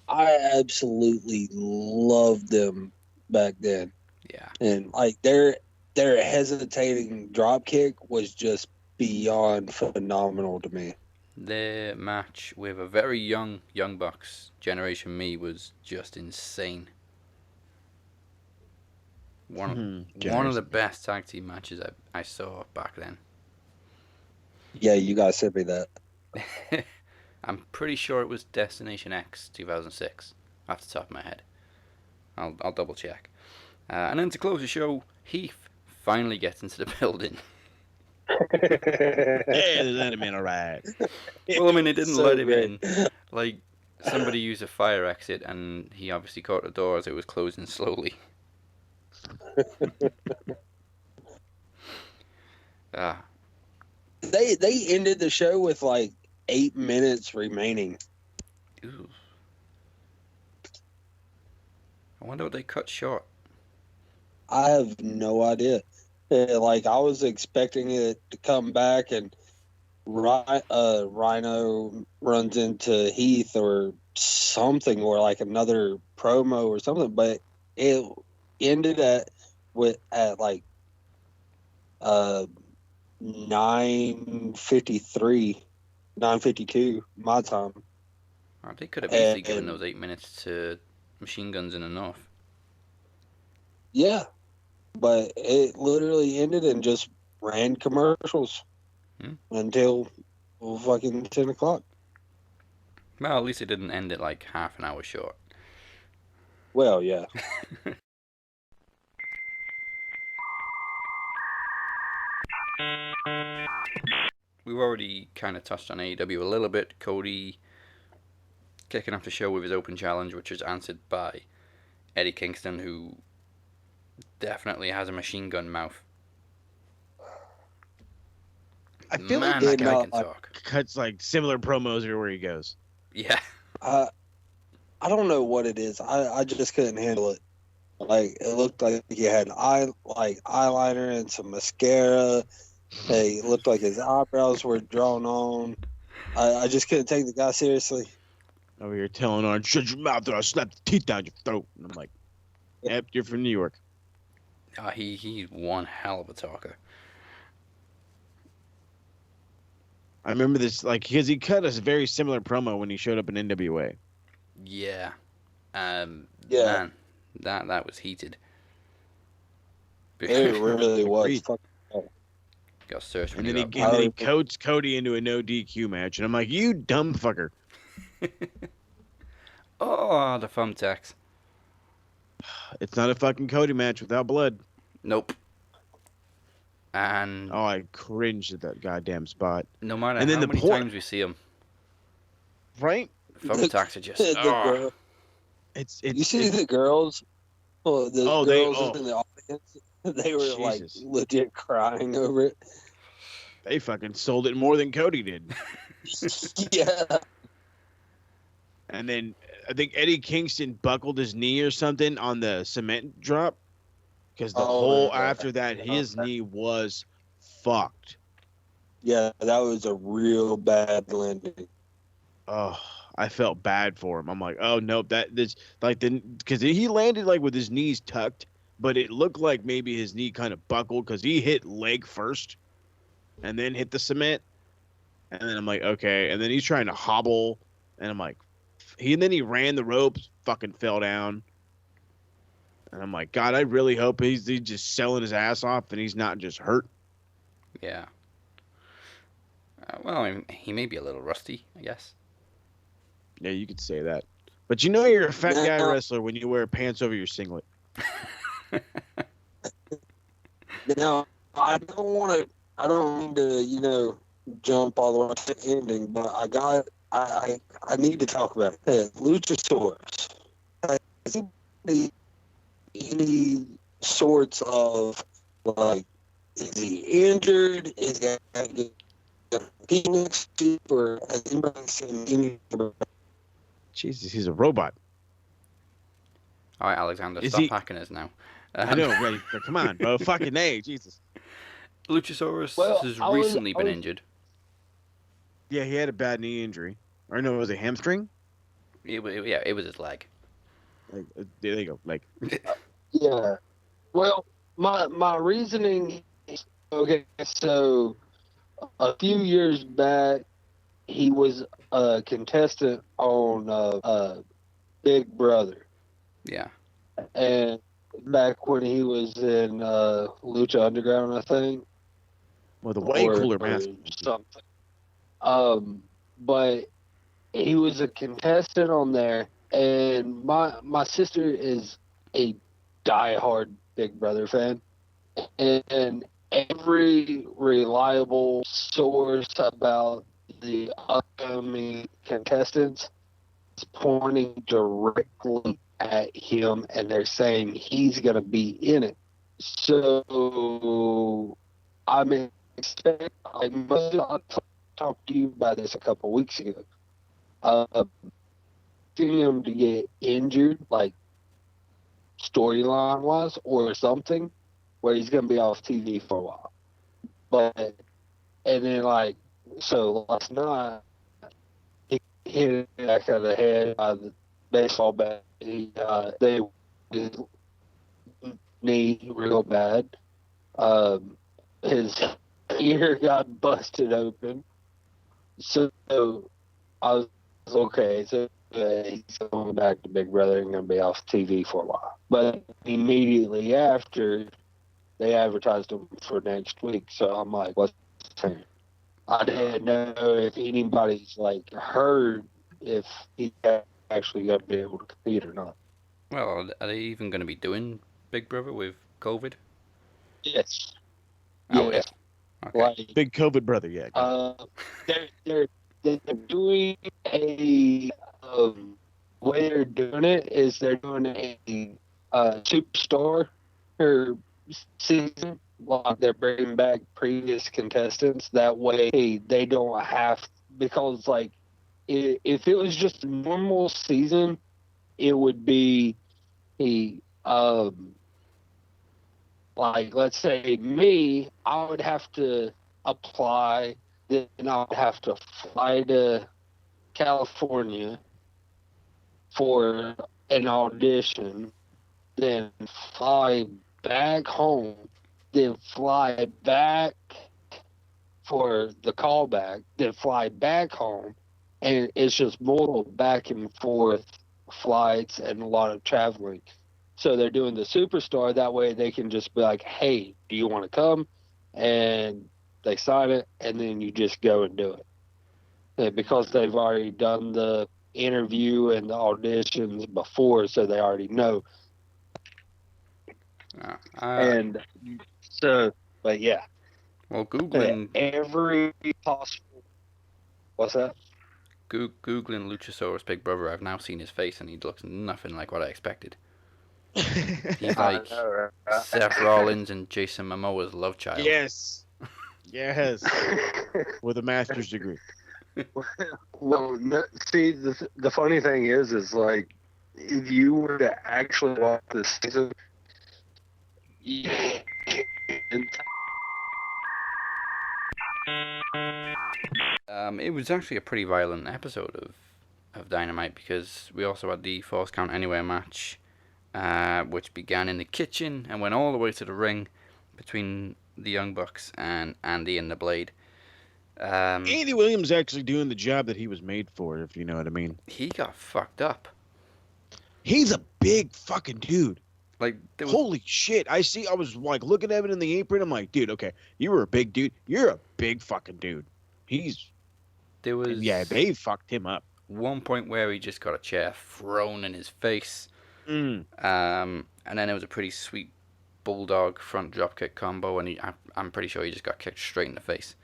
I absolutely loved them back then. Yeah. And like their hesitating drop kick was just beyond phenomenal to me. Their match with a very young Bucks, Generation Me, was just insane. One of the best tag team matches I saw back then. Yeah, you guys sent me that. I'm pretty sure it was Destination X 2006, off the top of my head. I'll double check. And then to close the show, Heath finally gets into the building. Yeah, let him in, alright. Well, I mean, they didn't let him in. Like, somebody used a fire exit, and he obviously caught the door as it was closing slowly. They ended the show with like 8 minutes remaining. Ooh. I wonder what they cut short. I have no idea. Like, I was expecting it to come back and Rhino runs into Heath or something, or like another promo or something, but it ended at like 9:53, 9:52 my time. They could have easily given those 8 minutes to Machine Guns in a North. Yeah, but it literally ended and just ran commercials until fucking 10 o'clock. Well, at least it didn't end it like half an hour short. Well, yeah. We've already kind of touched on AEW a little bit. Cody kicking off the show with his open challenge, which was answered by Eddie Kingston, who definitely has a machine gun mouth. I feel Man, like that guy can talk. Cuts like similar promos everywhere he goes. Yeah. I don't know what it is. I just couldn't handle it. Like, it looked like he had eyeliner and some mascara. It looked like his eyebrows were drawn on. I just couldn't take the guy seriously. Over here telling Arn, shut your mouth or I'll slap the teeth down your throat. And I'm like, yep, you're from New York. He's one hell of a talker. I remember this, like, because he cut us a very similar promo when he showed up in NWA. Yeah. Yeah. Man, that was heated. It really was. Got searched. And then he coats Cody into a no DQ match, and I'm like, you dumb fucker. Oh, the thumbtacks. It's not a fucking Cody match without blood. Nope. And I cringed at that goddamn spot. No matter how many times we see him, right? The thumbtacks are just. It's you see the girls. Well, the girls in the audience. They were like legit crying over it. They fucking sold it more than Cody did. Yeah. And then I think Eddie Kingston buckled his knee or something on the cement drop. Because after that, his knee was fucked. Yeah, that was a real bad landing. Oh, I felt bad for him. I'm like, oh nope, because he landed like with his knees tucked, but it looked like maybe his knee kind of buckled because he hit leg first, and then hit the cement, and then I'm like, okay, and then he's trying to hobble, and I'm like, then he ran the ropes, fucking fell down. And I'm like, God, I really hope he's just selling his ass off and he's not just hurt. Yeah. Well, I mean, he may be a little rusty, I guess. Yeah, you could say that. But you know you're a fat guy wrestler when you wear pants over your singlet. Now, I don't mean to, jump all the way to the ending, but I need to talk about it. Luchasaurus. Any sorts of, like, is he injured? Is he next week? Or has anybody seen any? Jesus, he's a robot. All right, Alexander, stop hacking us now. I know, right? Come on, bro. Fucking A, Jesus. Luchasaurus has recently been injured. Yeah, he had a bad knee injury. Or no, it was a hamstring? It was his leg. Like, there you go. Like, yeah. Well, my reasoning is, okay, so a few years back, he was a contestant on Big Brother. Yeah. And back when he was in Lucha Underground, I think. Well, the way cooler mask. Something. But he was a contestant on there, and my sister is a diehard Big Brother fan, and every reliable source about the upcoming contestants is pointing directly at him, and they're saying he's going to be in it. So I talked to you about this a couple of weeks ago. Seeing him to get injured, like storyline wise or something where he's going to be off TV for a while. But, and then like, so last night, he hit the back of the head by the baseball bat. They his knee real bad. His ear got busted open. So I was okay. So he's going back to Big Brother and going to be off TV for a while. But immediately after, they advertised him for next week. So I'm like, what's happening? I didn't know if anybody's like heard if he actually going to be able to compete or not. Well, are they even going to be doing Big Brother with COVID? Yes. Oh, yeah. Okay. Like, Big COVID brother, yeah. They're doing a way they're doing it is they're doing a superstar season. Like they're bringing back previous contestants. That way they don't have, because like if it was just a normal season, it would be like, let's say me, I would have to apply, then I would have to fly to California for an audition, then fly back home, then fly back for the callback, then fly back home, and it's just multiple back and forth flights and a lot of traveling. So they're doing the superstar, that way they can just be like, hey, do you want to come? And they sign it, and then you just go and do it. And because they've already done the interview and the auditions before, so they already know. And so, but yeah. Well, Googling... every possible... What's that? Googling Luchasaurus Big Brother, I've now seen his face, and he looks nothing like what I expected. He's like Seth Rollins and Jason Momoa's love child. Yes. With a master's degree. Well, see, the funny thing is like, if you were to actually watch this season, it was actually a pretty violent episode of Dynamite, because we also had the Falls Count Anywhere match, which began in the kitchen and went all the way to the ring between the Young Bucks and Andy and the Blade. Andy Williams actually doing the job that he was made for, if you know what I mean. He got fucked up. He's a big fucking dude. Like, holy shit. I was like looking at it in the apron. I'm like, dude, okay, you were a big dude. You're a big fucking dude. They fucked him up. One point where he just got a chair thrown in his face. And then it was a pretty sweet bulldog front dropkick combo, and I'm pretty sure he just got kicked straight in the face.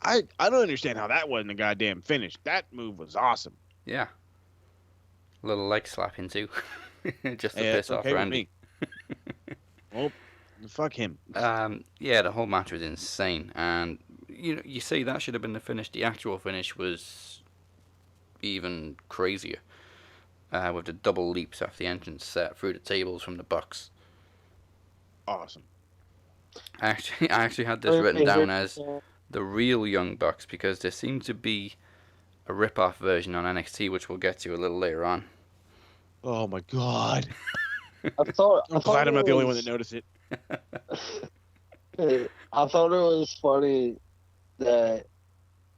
I don't understand how that wasn't a goddamn finish. That move was awesome. Yeah. A little leg slapping too. Just to piss off Randy. Well, fuck him. Yeah, the whole match was insane, and you say that should have been the finish. The actual finish was even crazier, with the double leaps off the entrance set through the tables from the Bucks. Awesome. I actually had this written down as the real Young Bucks, because there seemed to be a rip-off version on NXT, which we'll get to a little later on. Oh my god. I'm glad I'm not the only one that noticed it. I thought it was funny that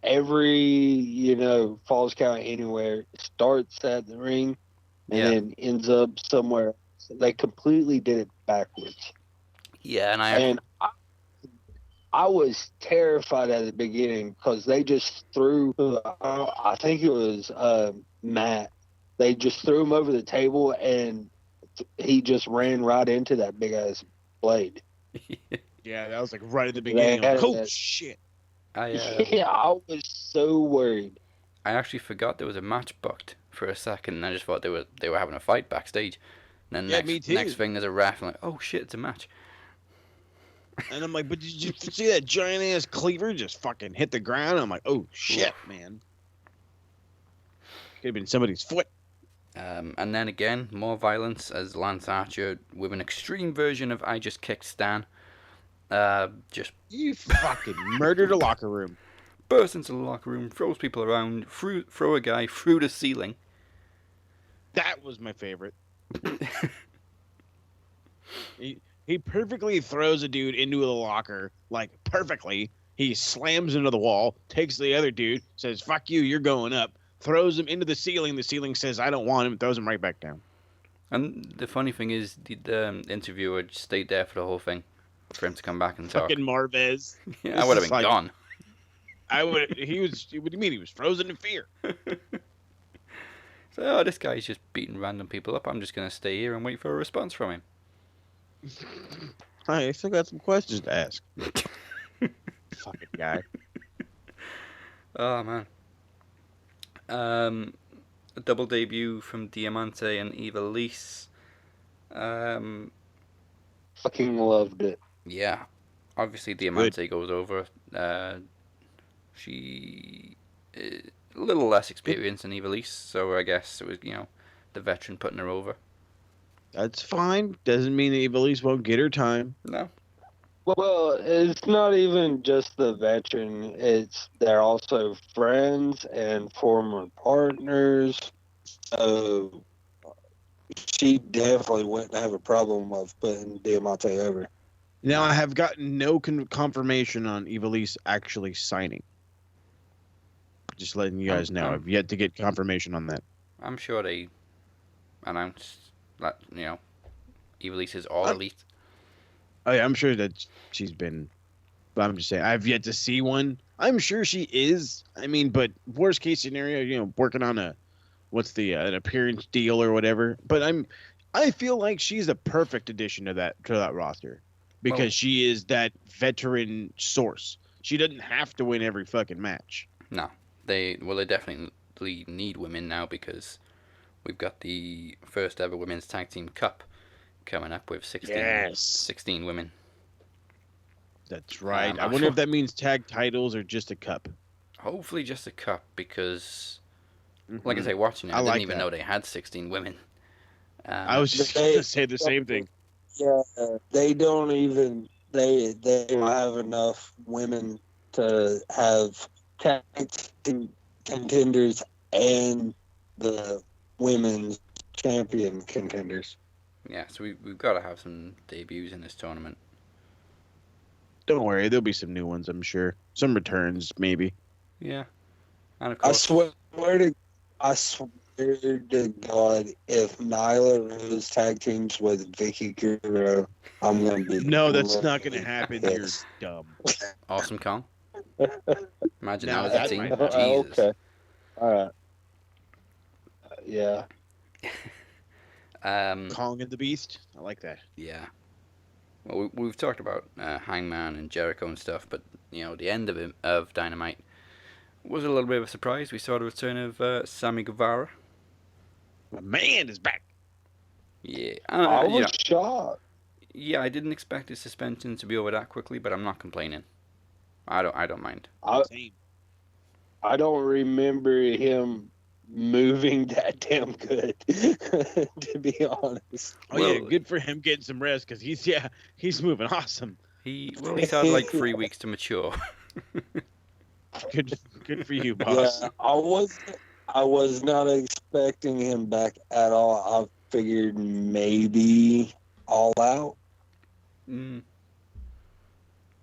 every, Falls Count Anywhere starts at the ring and then ends up somewhere else. They completely did it backwards. Yeah, and I was terrified at the beginning because they just threw, I think it was Matt. They just threw him over the table, and he just ran right into that big-ass Blade. Yeah, that was like right at the beginning. Oh, shit. Yeah, I was so worried. I actually forgot there was a match booked for a second, and I just thought they were having a fight backstage. And then next thing, there's a ref, and like, oh shit, it's a match. And I'm like, but did you see that giant ass cleaver just fucking hit the ground? I'm like, oh shit, man. Could have been somebody's foot. And then again, more violence as Lance Archer, with an extreme version of I Just Kicked Stan, just You fucking murdered a locker room. bursts into the locker room, throws people around, throw a guy through the ceiling. That was my favorite. He perfectly throws a dude into the locker, like perfectly. He slams into the wall, takes the other dude, says, fuck you, you're going up, throws him into the ceiling. The ceiling says, I don't want him, throws him right back down. And the funny thing is, the interviewer stayed there for the whole thing, for him to come back and talk. Fucking Marvez. Yeah, I would have been gone. What do you mean? He was frozen in fear. So, this guy's just beating random people up. I'm just going to stay here and wait for a response from him. I still got some questions to ask. Fucking guy. Oh, man. A double debut from Diamante and Ivelisse. Fucking loved it. Yeah. Obviously, Diamante goes over. She a little less experience than Ivelisse, so I guess it was, the veteran putting her over. That's fine. Doesn't mean that Ivelisse won't get her time. No. Well, it's not even just the veteran. They're also friends and former partners. So she definitely wouldn't have a problem of putting Diamante over. Now, I have gotten no confirmation on Ivelisse actually signing. Just letting you guys know. I've yet to get confirmation on that. I'm sure they announced that, Ivelisse is all elite. Oh, yeah, I'm sure that she's been... But I'm just saying, I've yet to see one. I'm sure she is. I mean, but worst case scenario, working on an appearance deal or whatever. But I feel like she's a perfect addition to that roster. Because she is that veteran source. She doesn't have to win every fucking match. No. They definitely need women now, because we've got the first ever Women's Tag Team Cup coming up with 16 women. That's right. I wonder if that means tag titles or just a cup. Hopefully just a cup, because, like I say, watching it, I didn't even know they had 16 women. I was just going to say the same thing. Yeah, they don't have enough women to have tag team contenders and the women's champion contenders. Yeah, so we've got to have some debuts in this tournament. Don't worry, there'll be some new ones, I'm sure. Some returns, maybe. Yeah. And of course, I swear to God, if Nyla Rose tag teams with Vicky Guerrero, I'm going to be... No, that's not going to happen. You're dumb. Awesome Kong. Imagine that was a team. Jesus. Okay. All right. Yeah. Kong and the Beast. I like that. Yeah. Well, we've talked about Hangman and Jericho and stuff, but the end of Dynamite was a little bit of a surprise. We saw the return of Sammy Guevara. My man is back. Yeah, I was shocked. Yeah, I didn't expect his suspension to be over that quickly, but I'm not complaining. I don't mind. I don't remember him moving that damn good, to be honest. Oh, yeah, good for him getting some rest, because he's moving awesome. He's had like 3 weeks to mature. Good for you, boss. Yeah, I was not expecting him back at all. I figured maybe All Out.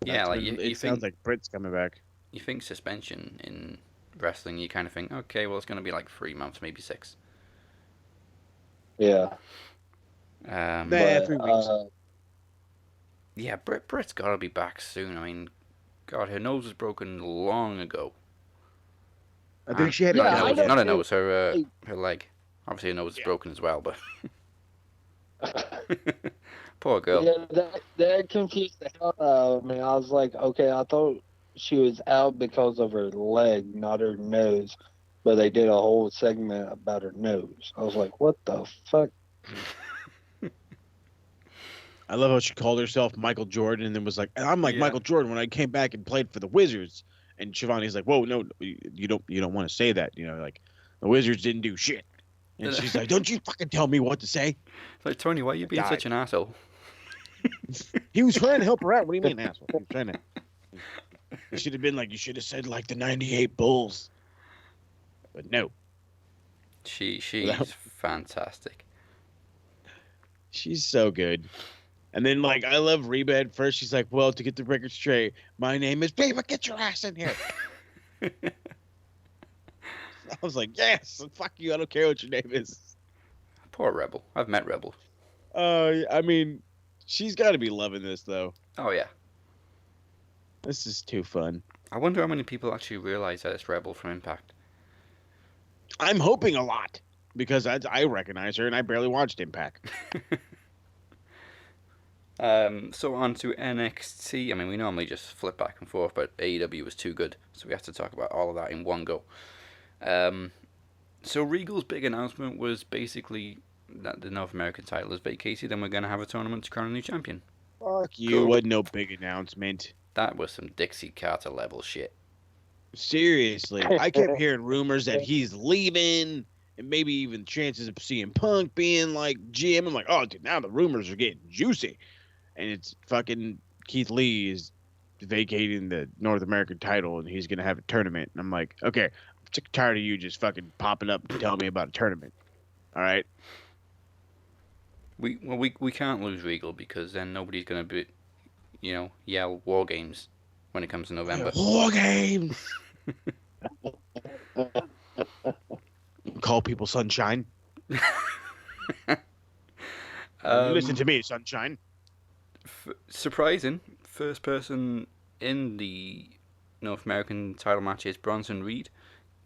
Yeah, like it sounds like Britt's coming back. You think suspension in wrestling, you kind of think, okay, well, it's going to be like 3 months, maybe 6. Yeah. 3 weeks. Yeah, Britt's got to be back soon. I mean, God, her nose was broken long ago. I think she had not a nose, her leg. Obviously, her nose is broken as well, but poor girl. Yeah, that confused the hell out of me. I was like, okay, I thought she was out because of her leg, not her nose. But they did a whole segment about her nose. I was like, what the fuck? I love how she called herself Michael Jordan and then was like, I'm like Michael Jordan when I came back and played for the Wizards. And Shivani's like, whoa, no, you don't want to say that. Like, the Wizards didn't do shit. And she's like, "Don't you fucking tell me what to say." It's like, Tony, why are you being such an asshole? He was trying to help her out. What do you mean, asshole? He was trying to. It should have been like, you should have said like the '98 Bulls. But no. She's fantastic. She's so good. And then, like, I love Reba at first. She's like, well, to get the record straight, my name is Reba. Get your ass in here. I was like, yes, fuck you. I don't care what your name is. Poor Rebel. I've met Rebel. I mean, she's got to be loving this, though. Oh, yeah. This is too fun. I wonder how many people actually realize that it's Rebel from Impact. I'm hoping a lot, because I recognize her, and I barely watched Impact. So on to NXT. I mean, we normally just flip back and forth, but AEW was too good, so we have to talk about all of that in one go. So Regal's big announcement was basically that the North American title is vacated, and we're going to have a tournament to crown a new champion. Fuck you. Wasn't no big announcement. That was some Dixie Carter level shit. Seriously. I kept hearing rumors that he's leaving, and maybe even chances of CM Punk being like Jim. I'm like, oh, dude, now the rumors are getting juicy. And it's fucking Keith Lee is vacating the North American title, and he's going to have a tournament. And I'm like, okay, I'm sick and tired of you just fucking popping up and telling me about a tournament. All right? We can't lose Regal, because then nobody's going to be, yell War Games when it comes to November. War Games! Call people Sunshine. Listen to me, Sunshine. Surprising, first person in the North American title match is Bronson Reed,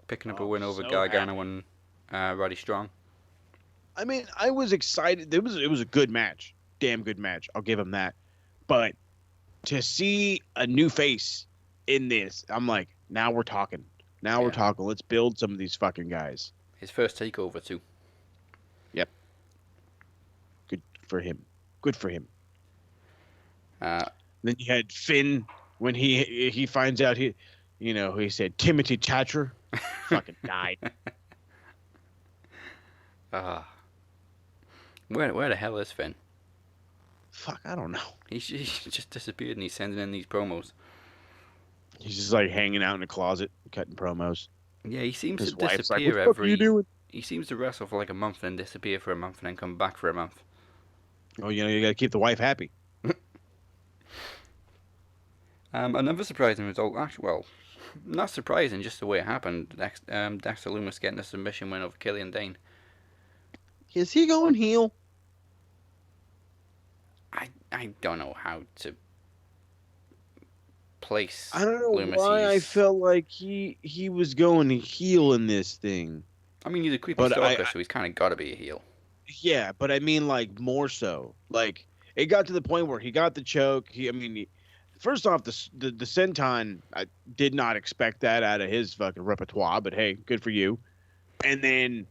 picking up a win over Gargano and Roddy Strong. I mean, I was excited. It was a good match. Damn good match. I'll give him that. But to see a new face in this, I'm like, now we're talking. We're talking. Let's build some of these fucking guys. His first takeover, too. Yep. Good for him. Then you had Finn when he finds out he said Timothy Thatcher fucking died. Where the hell is Finn? Fuck, I don't know. He's just disappeared, and he's sending in these promos. He's just like hanging out in a closet, cutting promos. Yeah, he seems His to wife's disappear like, what the fuck are you doing? He seems to wrestle for like a month, and disappear for a month, and then come back for a month. Oh, you got to keep the wife happy. Another surprising result, actually, well, not surprising, just the way it happened. Dexter Lumis getting a submission win over Killian Dane. Is he going heel? I don't know how to place. I don't know Lumis. why I felt like he was going heel in this thing. I mean, he's a creepy stalker, so he's kind of got to be a heel. Yeah, but I mean, like, more so. Like, it got to the point where he got the choke. First off, the senton, I did not expect that out of his fucking repertoire, but hey, good for you. And then,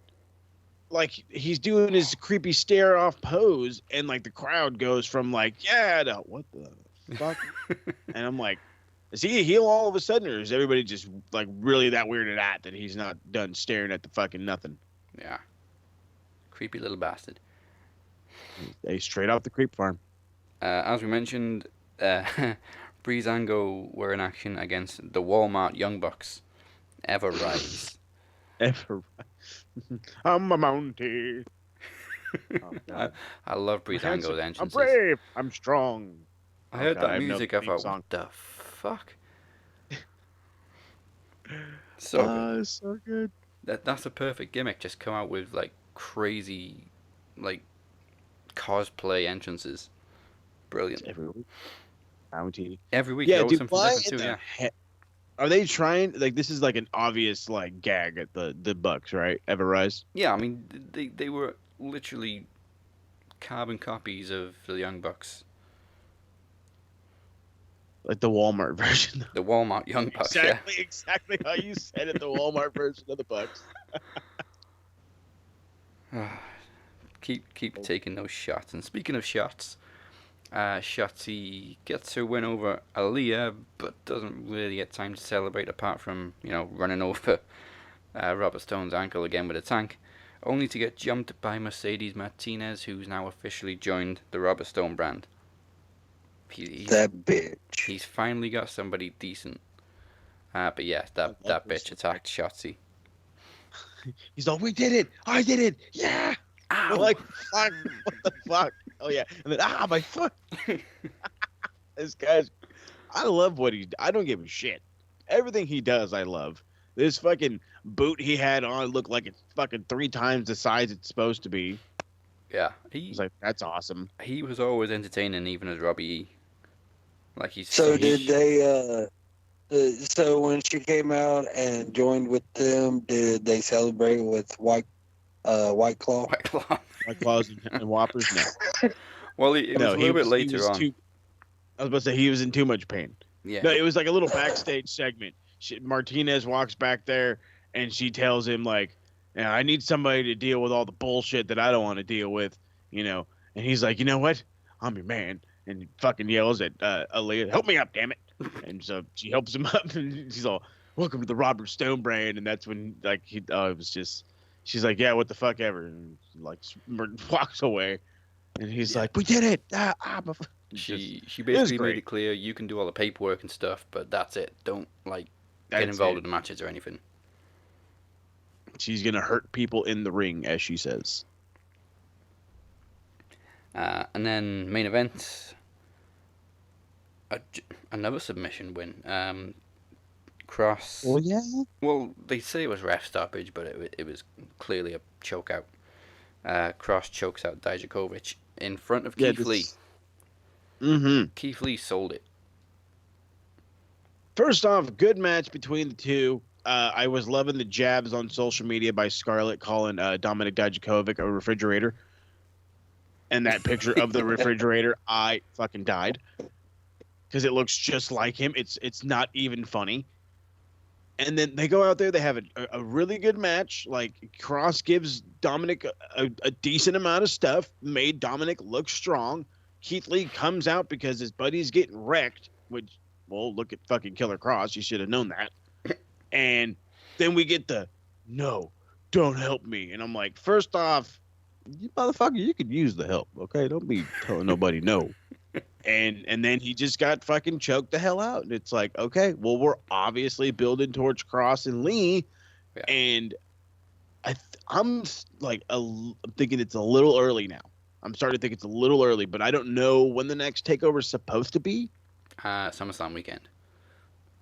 like, he's doing his creepy stare off pose, and like the crowd goes from like, yeah, to what the fuck? And I'm like, is he a heel all of a sudden, or is everybody just like really that weirded out that he's not done staring at the fucking nothing? Yeah. Creepy little bastard. They straight off the creep farm. As we mentioned, Breezango were in action against the Walmart Young Bucks. Ever Rise. Ever Rise. I'm a Mountie. I love Breezango's entrances. I'm brave. I'm strong. I heard that music. I thought, what the fuck? So good. So good. That's a perfect gimmick. Just come out with like crazy, like cosplay entrances. Brilliant. Every week. Mountie. Every week. Yeah, always dude, something different too. Are they trying, like, this is like an obvious like gag at the Bucks, right? Ever Rise? Yeah, I mean they were literally carbon copies of the Young Bucks. Like the Walmart version. The Walmart Young Bucks. Exactly how you said it. The Walmart version of the Bucks. Keep taking those shots. And speaking of shots, Shotzi gets her win over Aaliyah, but doesn't really get time to celebrate apart from running over Robert Stone's ankle again with a tank. only to get jumped by Mercedes Martinez, who's now officially joined the Robert Stone brand. That bitch. He's finally got somebody decent. But yeah, that bitch attacked Shotzi. He's like, we did it! I did it! Yeah! Ow! Like, fuck, what the fuck? Oh yeah, and then my foot. This guy's. I love what I don't give a shit. Everything he does, I love. This fucking boot he had on looked like it's fucking 3 times the size it's supposed to be. Yeah, he's like, that's awesome. He was always entertaining, even as Robbie E. Like he's. So did they? So when she came out and joined with them, did they celebrate with White Claw? White Claw. White Claws and Whoppers? No. Well, it was a little bit later on. I was about to say he was in too much pain. Yeah. No, it was like a little backstage segment. Martinez walks back there and she tells him like, I need somebody to deal with all the bullshit that I don't want to deal with, And he's like, you know what? I'm your man. And he fucking yells at Aaliyah, help me up, damn it. And so she helps him up and she's all, welcome to the Robert Stone brand. And that's when like it was just, she's like, yeah, what the fuck ever. And like walks away. And he's like, we did it. She basically made it clear you can do all the paperwork and stuff, but that's it. Don't get involved in the matches or anything. She's gonna hurt people in the ring, as she says. And then main event, another submission win. Cross. Well, yeah. Well, they say it was ref stoppage, but it was clearly a choke out. Cross chokes out Dijakovic in front of Keith Lee. Mm-hmm. Keith Lee sold it. First off, good match between the two. I was loving the jabs on social media by Scarlett calling Dominik Dijakovic a refrigerator. And that picture of the refrigerator, I fucking died. Because it looks just like him. It's not even funny. And then they go out there. They have a really good match. Like, Cross gives Dominik a decent amount of stuff. Made Dominik look strong. Keith Lee comes out because his buddy's getting wrecked. Which, well, look at fucking Killer Cross. You should have known that. And then we get the, no, don't help me. And I'm like, first off, you motherfucker, you could use the help, okay? Don't be telling nobody no. And then he just got fucking choked the hell out. And it's like, okay, well, we're obviously building towards Cross and Lee. Yeah. And I'm like, I'm thinking it's a little early now. I'm starting to think it's a little early, but I don't know when the next takeover is supposed to be. SummerSlam weekend.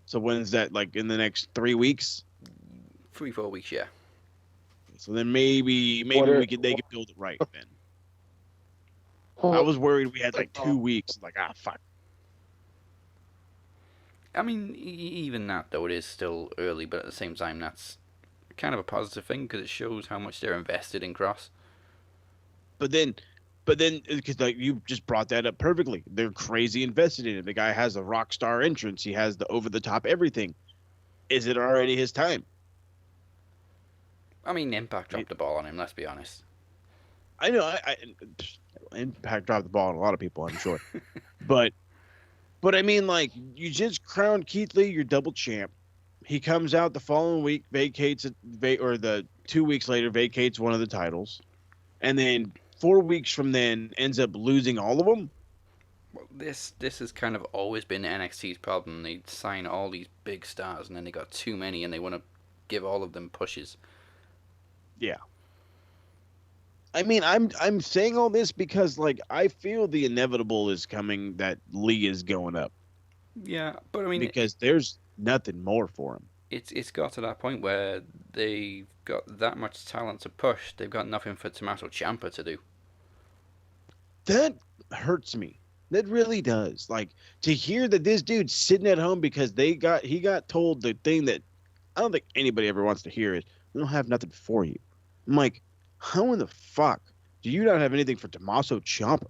So when's that? Like in the next 3 weeks? 3-4 weeks, yeah. So then maybe they could build it right then. I was worried we had like 2 weeks. Like, fuck. I mean, even that though, it is still early, but at the same time, that's kind of a positive thing because it shows how much they're invested in Cross. But then, because like you just brought that up perfectly, they're crazy invested in it. The guy has a rock star entrance. He has the over the top everything. Is it already his time? I mean, Impact dropped the ball on him. Let's be honest. I know. Impact dropped the ball on a lot of people, I'm sure. but I mean, like, you just crowned Keith Lee your double champ. He comes out the following week, vacates it, or the 2 weeks later vacates one of the titles, and then 4 weeks from then ends up losing all of them. Well, this has kind of always been NXT's problem. They sign all these big stars, and then they got too many, and they want to give all of them pushes. Yeah. I mean, I'm saying all this because, like, I feel the inevitable is coming that Lee is going up. Yeah, but I mean, because there's nothing more for him. It's got to that point where they've got that much talent to push. They've got nothing for Tommaso Ciampa to do. That hurts me. That really does. Like, to hear that this dude's sitting at home because he got told the thing that I don't think anybody ever wants to hear is, we don't have nothing for you. I'm like, how in the fuck do you not have anything for Tommaso Ciampa?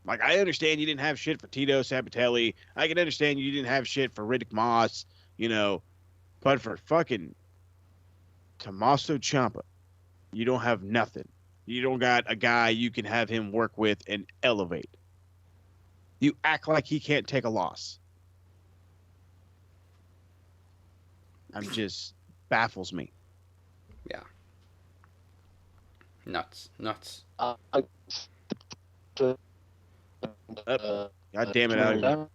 Like, I understand you didn't have shit for Tito Sabatelli. I can understand you didn't have shit for Riddick Moss, but for fucking Tommaso Ciampa, you don't have nothing. You don't got a guy you can have him work with and elevate. You act like he can't take a loss. Baffles me. Nuts. God damn it, Alex.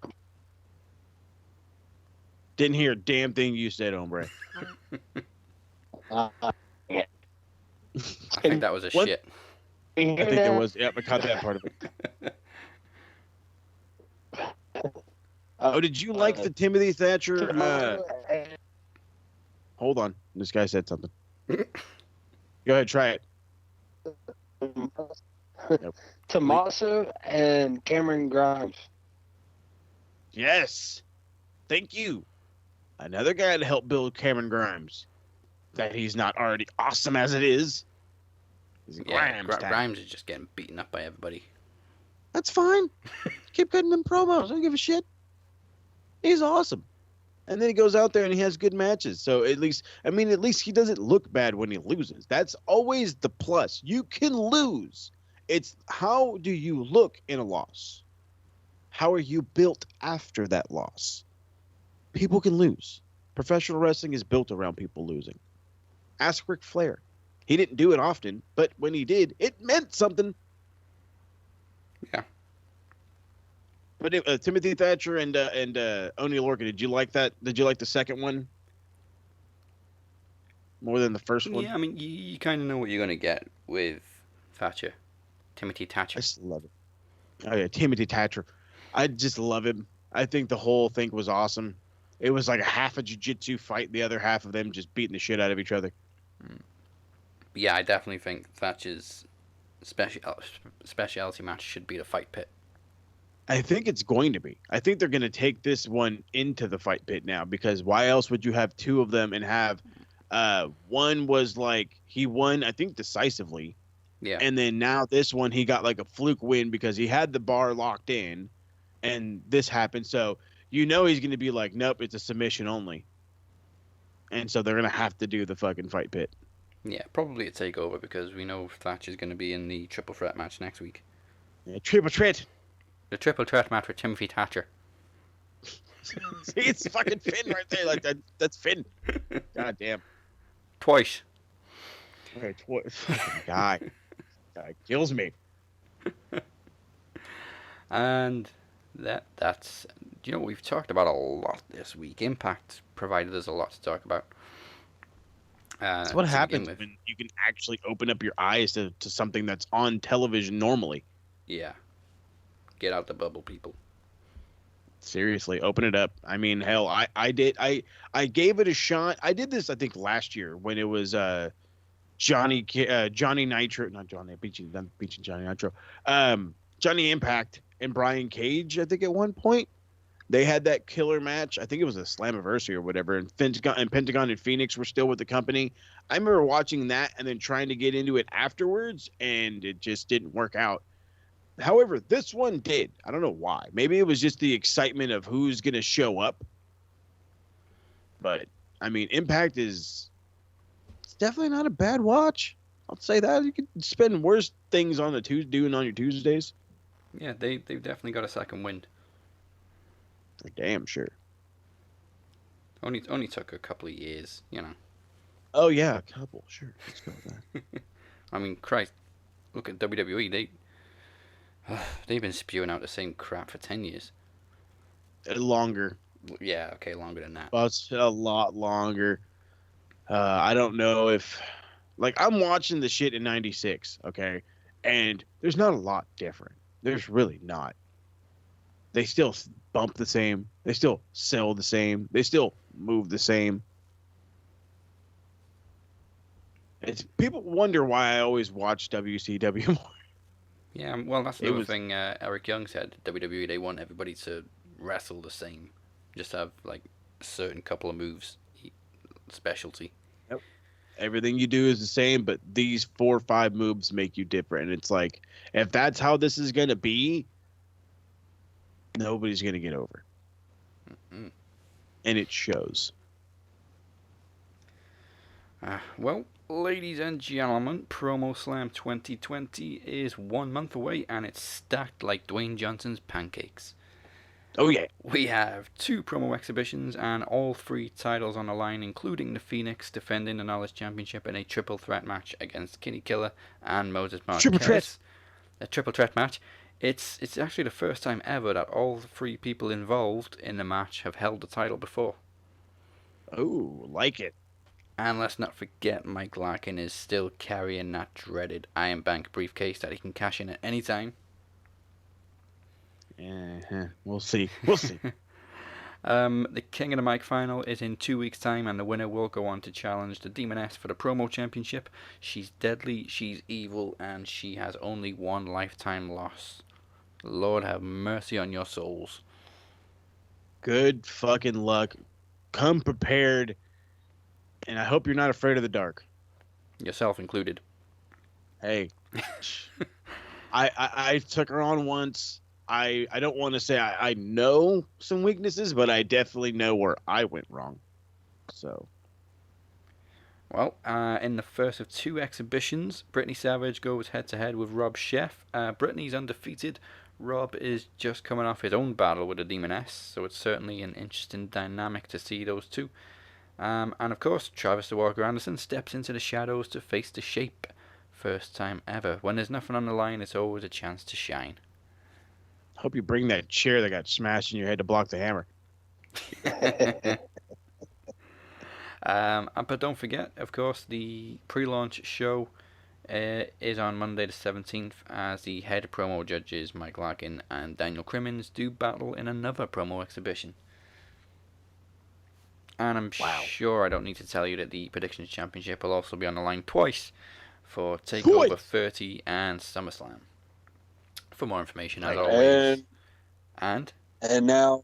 Didn't hear a damn thing you said, hombre. I think that was a shit. I think there was. Yep, I caught that part of it. Oh, did you like the Timothy Thatcher? Hold on. This guy said something. Go ahead, try it. Nope. Tommaso and Cameron Grimes. Yes. Thank you. Another guy to help build Cameron Grimes. That he's not already awesome as it is. Grimes is just getting beaten up by everybody. That's fine. Keep cutting them promos. I don't give a shit. He's awesome. And then he goes out there and he has good matches. So at least he doesn't look bad when he loses. That's always the plus. You can lose. It's how do you look in a loss? How are you built after that loss? People can lose. Professional wrestling is built around people losing. Ask Ric Flair. He didn't do it often, but when he did, it meant something. Yeah. But Timothy Thatcher and Oney Lorcan, did you like that? Did you like the second one more than the first one? Yeah, I mean, you kind of know what you're going to get with Thatcher. Timothy Thatcher. I just love it. Oh, yeah, Timothy Thatcher. I just love him. I think the whole thing was awesome. It was like a half a jiu-jitsu fight, the other half of them just beating the shit out of each other. Yeah, I definitely think Thatcher's specialty match should be the fight pit. I think it's going to be. I think they're going to take this one into the fight pit now, because why else would you have two of them and have one was like he won, I think, decisively. Yeah. And then now this one he got like a fluke win because he had the bar locked in and this happened. So you know he's going to be like, nope, it's a submission only. And so they're going to have to do the fucking fight pit. Yeah, probably a takeover because we know Thatcher's going to be in the triple threat match next week. Yeah, triple threat. The triple threat match with Timothy Thatcher. See, it's fucking Finn right there. Like that's Finn. God damn. Twice. Okay, twice. Guy kills me. And that's we've talked about a lot this week. Impact provided us a lot to talk about. That's what happens when you can actually open up your eyes to something that's on television normally. Yeah. Get out the bubble, people. Seriously, open it up. I mean, hell, I gave it a shot. I did this, I think, last year when it was Johnny Nitro, not Johnny, beaching Johnny Nitro, Johnny Impact and Brian Cage. I think at one point they had that killer match. I think it was a Slammiversary or whatever. And Pentagon and Phoenix were still with the company. I remember watching that and then trying to get into it afterwards, and it just didn't work out. However, this one did. I don't know why. Maybe it was just the excitement of who's going to show up. But, I mean, Impact it's definitely not a bad watch. I'll say that. You can spend worse things on doing on your Tuesdays. Yeah, they've definitely got a second wind. Damn sure. Only took a couple of years, you know. Oh, yeah, a couple. Sure. Let's go with that. I mean, Christ, look at WWE. They've been spewing out the same crap for 10 years. Longer. Yeah, okay, longer than that. Well, it's a lot longer. I don't know if... Like, I'm watching the shit in 96, okay? And there's not a lot different. There's really not. They still bump the same. They still sell the same. They still move the same. People wonder why I always watch WCW more. Yeah, well, that's the thing Eric Young said. WWE, they want everybody to wrestle the same. Just have, like, a certain couple of moves. Specialty. Yep. Everything you do is the same, but these 4 or 5 moves make you different. And it's like, if that's how this is going to be, nobody's going to get over. Mm-hmm. And it shows. Well, ladies and gentlemen, Promo Slam 2020 is 1 month away, and it's stacked like Dwayne Johnson's pancakes. Oh, yeah. We have 2 promo exhibitions and all 3 titles on the line, including the Phoenix defending the Knowledge Championship in a triple threat match against Kenny Killer and Moses Marquez. Triple threat. A triple threat match. It's actually the first time ever that all 3 people involved in the match have held the title before. Oh, like it. And let's not forget, Mike Larkin is still carrying that dreaded Iron Bank briefcase that he can cash in at any time. We'll see. We'll see. The King of the Mic final is in 2 weeks' time, and the winner will go on to challenge the Demoness for the promo championship. She's deadly, she's evil, and she has only 1 lifetime loss. Lord have mercy on your souls. Good fucking luck. Come prepared, and I hope you're not afraid of the dark. Yourself included. Hey, I took her on once. I don't want to say I know some weaknesses, but I definitely know where I went wrong. So. Well, in the first of 2 exhibitions, Brittany Savage goes head-to-head with Rob Chef. Brittany's undefeated. Rob is just coming off his own battle with the Demoness, so it's certainly an interesting dynamic to see those 2. And of course, Travis the Walker Anderson steps into the shadows to face the Shape. First time ever. When there's nothing on the line, it's always a chance to shine. Hope you bring that chair that got smashed in your head to block the hammer. But don't forget, of course, the pre-launch show is on Monday the 17th as the head promo judges Mike Larkin and Daniel Crimmins do battle in another promo exhibition. And I'm sure I don't need to tell you that the Predictions Championship will also be on the line twice for TakeOver 30 and SummerSlam. For more information, as always. And now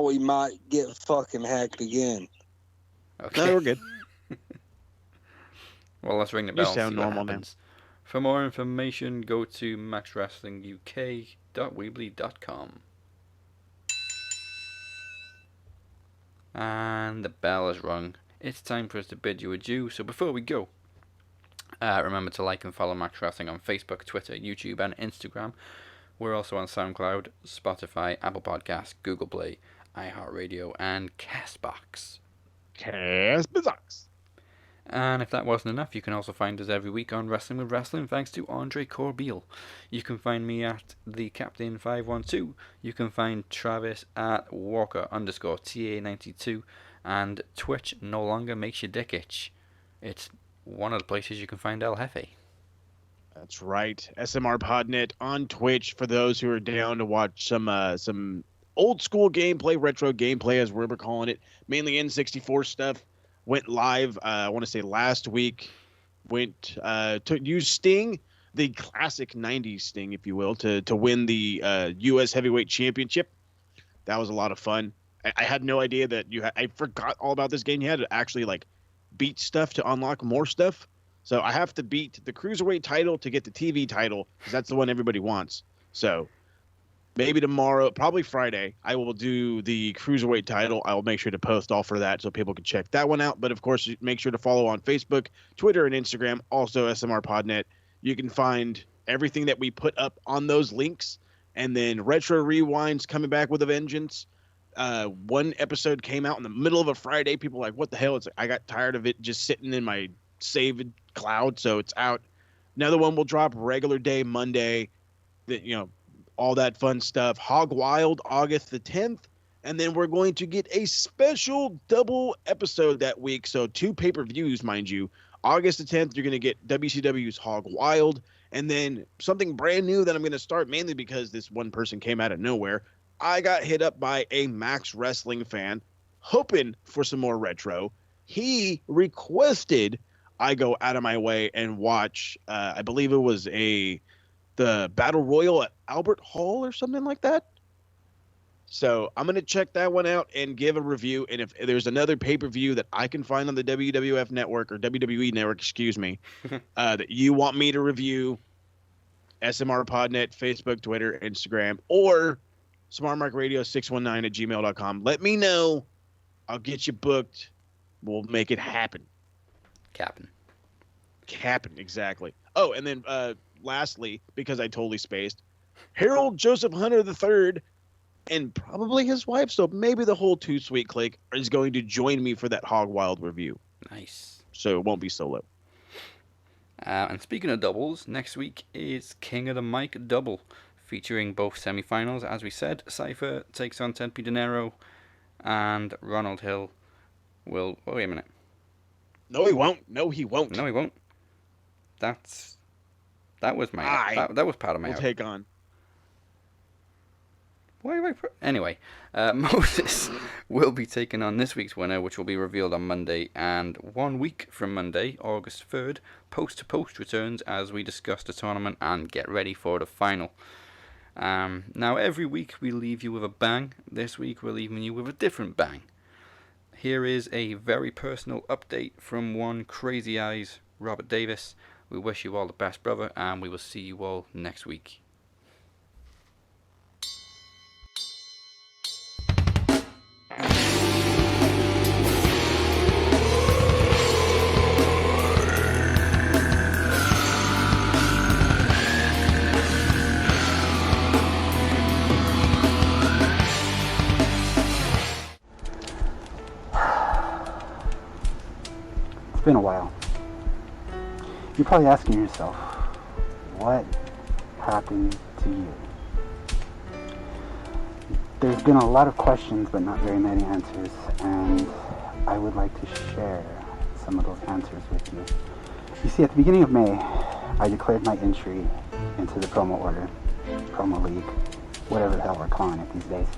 we might get fucking hacked again. Okay. No, we're good. Well, let's ring the bell. You sound normal now. For more information, go to maxwrestlinguk.weebly.com. And the bell is rung. It's time for us to bid you adieu. So before we go, remember to like and follow Max Wrestling on Facebook, Twitter, YouTube, and Instagram. We're also on SoundCloud, Spotify, Apple Podcasts, Google Play, iHeartRadio, and Castbox. And if that wasn't enough, you can also find us every week on Wrestling with Wrestling, thanks to Andre Corbeil. You can find me at TheCaptain512. You can find Travis at Walker_TA92. And Twitch no longer makes your dick itch. It's one of the places you can find El Jefe. That's right. SMR Podnet on Twitch for those who are down to watch some old school gameplay, retro gameplay as we're calling it. Mainly N64 stuff. Went live, I want to say last week. Used Sting, the classic 90s Sting, if you will, to win the U.S. Heavyweight Championship. That was a lot of fun. I had no idea that I forgot all about this game. You had to actually beat stuff to unlock more stuff. So I have to beat the Cruiserweight title to get the TV title, because that's the one everybody wants. So maybe tomorrow, probably Friday, I will do the Cruiserweight title. I will make sure to post all for that so people can check that one out. But, of course, make sure to follow on Facebook, Twitter, and Instagram, also SMR Podnet. You can find everything that we put up on those links. And then Retro Rewind's coming back with a vengeance. One episode came out in the middle of a Friday. People were like, what the hell? It's I got tired of it just sitting in my saved cloud, so it's out. Another one will drop regular day Monday. All that fun stuff. Hog Wild August the 10th, and then we're going to get a special double episode that week. So 2 pay-per-views, mind you. August the 10th, you're going to get WCW's Hog Wild, and then something brand new that I'm going to start mainly because this one person came out of nowhere. I got hit up by a Max Wrestling fan hoping for some more retro. He requested I go out of my way and watch, I believe it was the Battle Royal at Albert Hall or something like that. So I'm going to check that one out and give a review. And if there's another pay-per-view that I can find on the WWF network or WWE network, that you want me to review, SMR Podnet, Facebook, Twitter, Instagram, or smartmarkradio619@gmail.com. Let me know. I'll get you booked. We'll make it happen. Capping, exactly. Oh, and then lastly, because I totally spaced, Harold Joseph Hunter III and probably his wife. So maybe the whole Too Sweet clique is going to join me for that Hog Wild review. Nice. So it won't be solo. And speaking of doubles, next week is King of the Mic double, featuring both semi-finals. As we said, Cypher takes on Ted P. De Niro, and Ronald Hill will... Oh, wait a minute. No, he won't. No, he won't. No, he won't. That was my... That was part of my... We'll take on. Anyway, Moses will be taking on this week's winner, which will be revealed on Monday. And 1 week from Monday, August 3rd, Post to Post returns as we discuss the tournament and get ready for the final. Now, every week we leave you with a bang. This week we're leaving you with a different bang. Here is a very personal update from one Crazy Eyes, Robert Davis. We wish you all the best, brother, and we will see you all next week. It's been a while. You're probably asking yourself, what happened to you? There's been a lot of questions, but not very many answers, and I would like to share some of those answers with you. You see, at the beginning of May, I declared my entry into the promo order, promo league, whatever the hell we're calling it these days.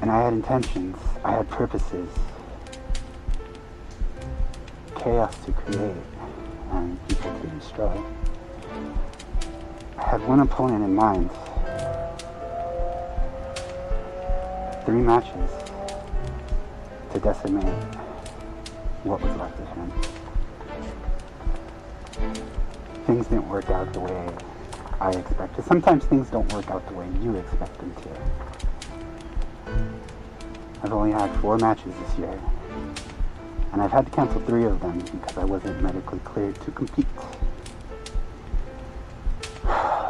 And I had intentions, I had purposes, chaos to create, and people to destroy. I had one opponent in mind. 3 matches to decimate what was left of him. Things didn't work out the way I expected. Sometimes things don't work out the way you expect them to. I've only had 4 matches this year, and I've had to cancel 3 of them because I wasn't medically cleared to compete.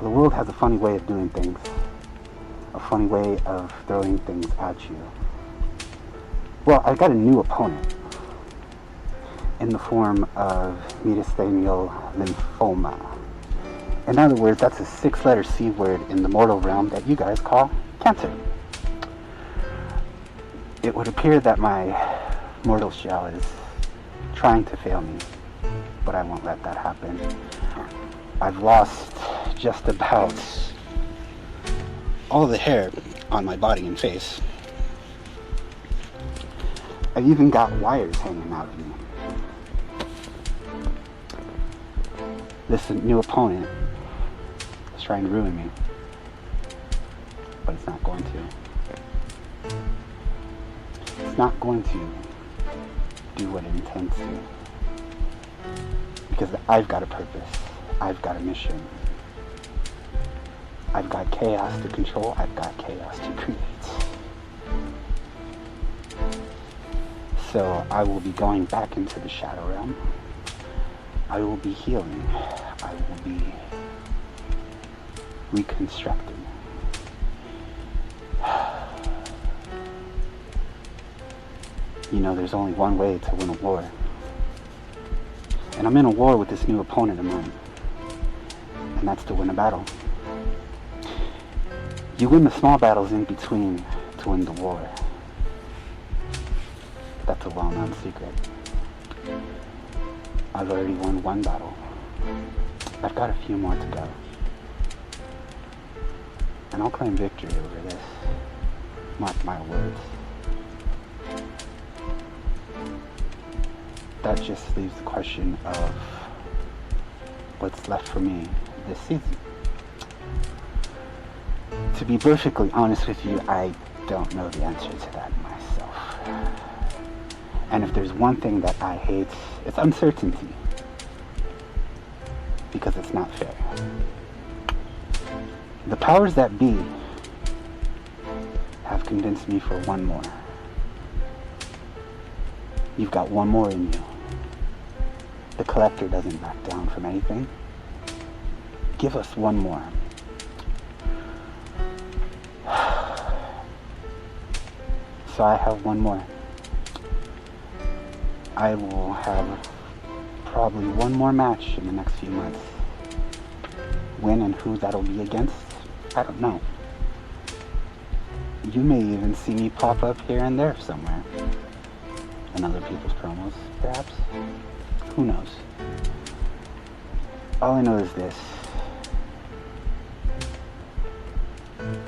The world has a funny way of doing things, a funny way of throwing things at you. Well, I got a new opponent in the form of metasthenial lymphoma. In other words, that's a 6-letter C word in the mortal realm that you guys call cancer. It would appear that my mortal shell is trying to fail me, but I won't let that happen. I've lost just about all the hair on my body and face. I've even got wires hanging out of me. This new opponent is trying to ruin me, but it's not going to. It's not going to do what it intends to, because I've got a purpose. I've got a mission. I've got chaos to control. I've got chaos to create. So I will be going back into the shadow realm. I will be healing. I will be reconstructing. You know, there's only one way to win a war. And I'm in a war with this new opponent of mine. And that's to win a battle. You win the small battles in between to win the war. That's a well-known secret. I've already won 1 battle. I've got a few more to go. And I'll claim victory over this. Mark my words. That just leaves the question of what's left for me this season. To be perfectly honest with you, I don't know the answer to that myself. And if there's one thing that I hate, it's uncertainty. Because it's not fair. The powers that be have convinced me for 1 more. You've got 1 more in you. The collector doesn't back down from anything. Give us 1 more. So I have one more. I will have probably one more match in the next few months. When and who that'll be against, I don't know. You may even see me pop up here and there somewhere. In other people's promos, perhaps. Who knows? All I know is this.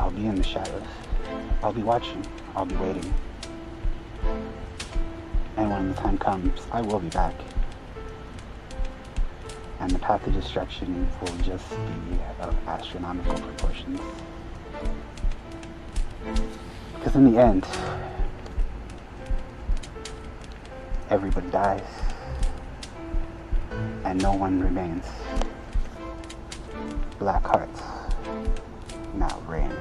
I'll be in the shadows. I'll be watching. I'll be waiting. And when the time comes, I will be back. And the path to destruction will just be of astronomical proportions. Because in the end, everybody dies, and no one remains. Black hearts now reign.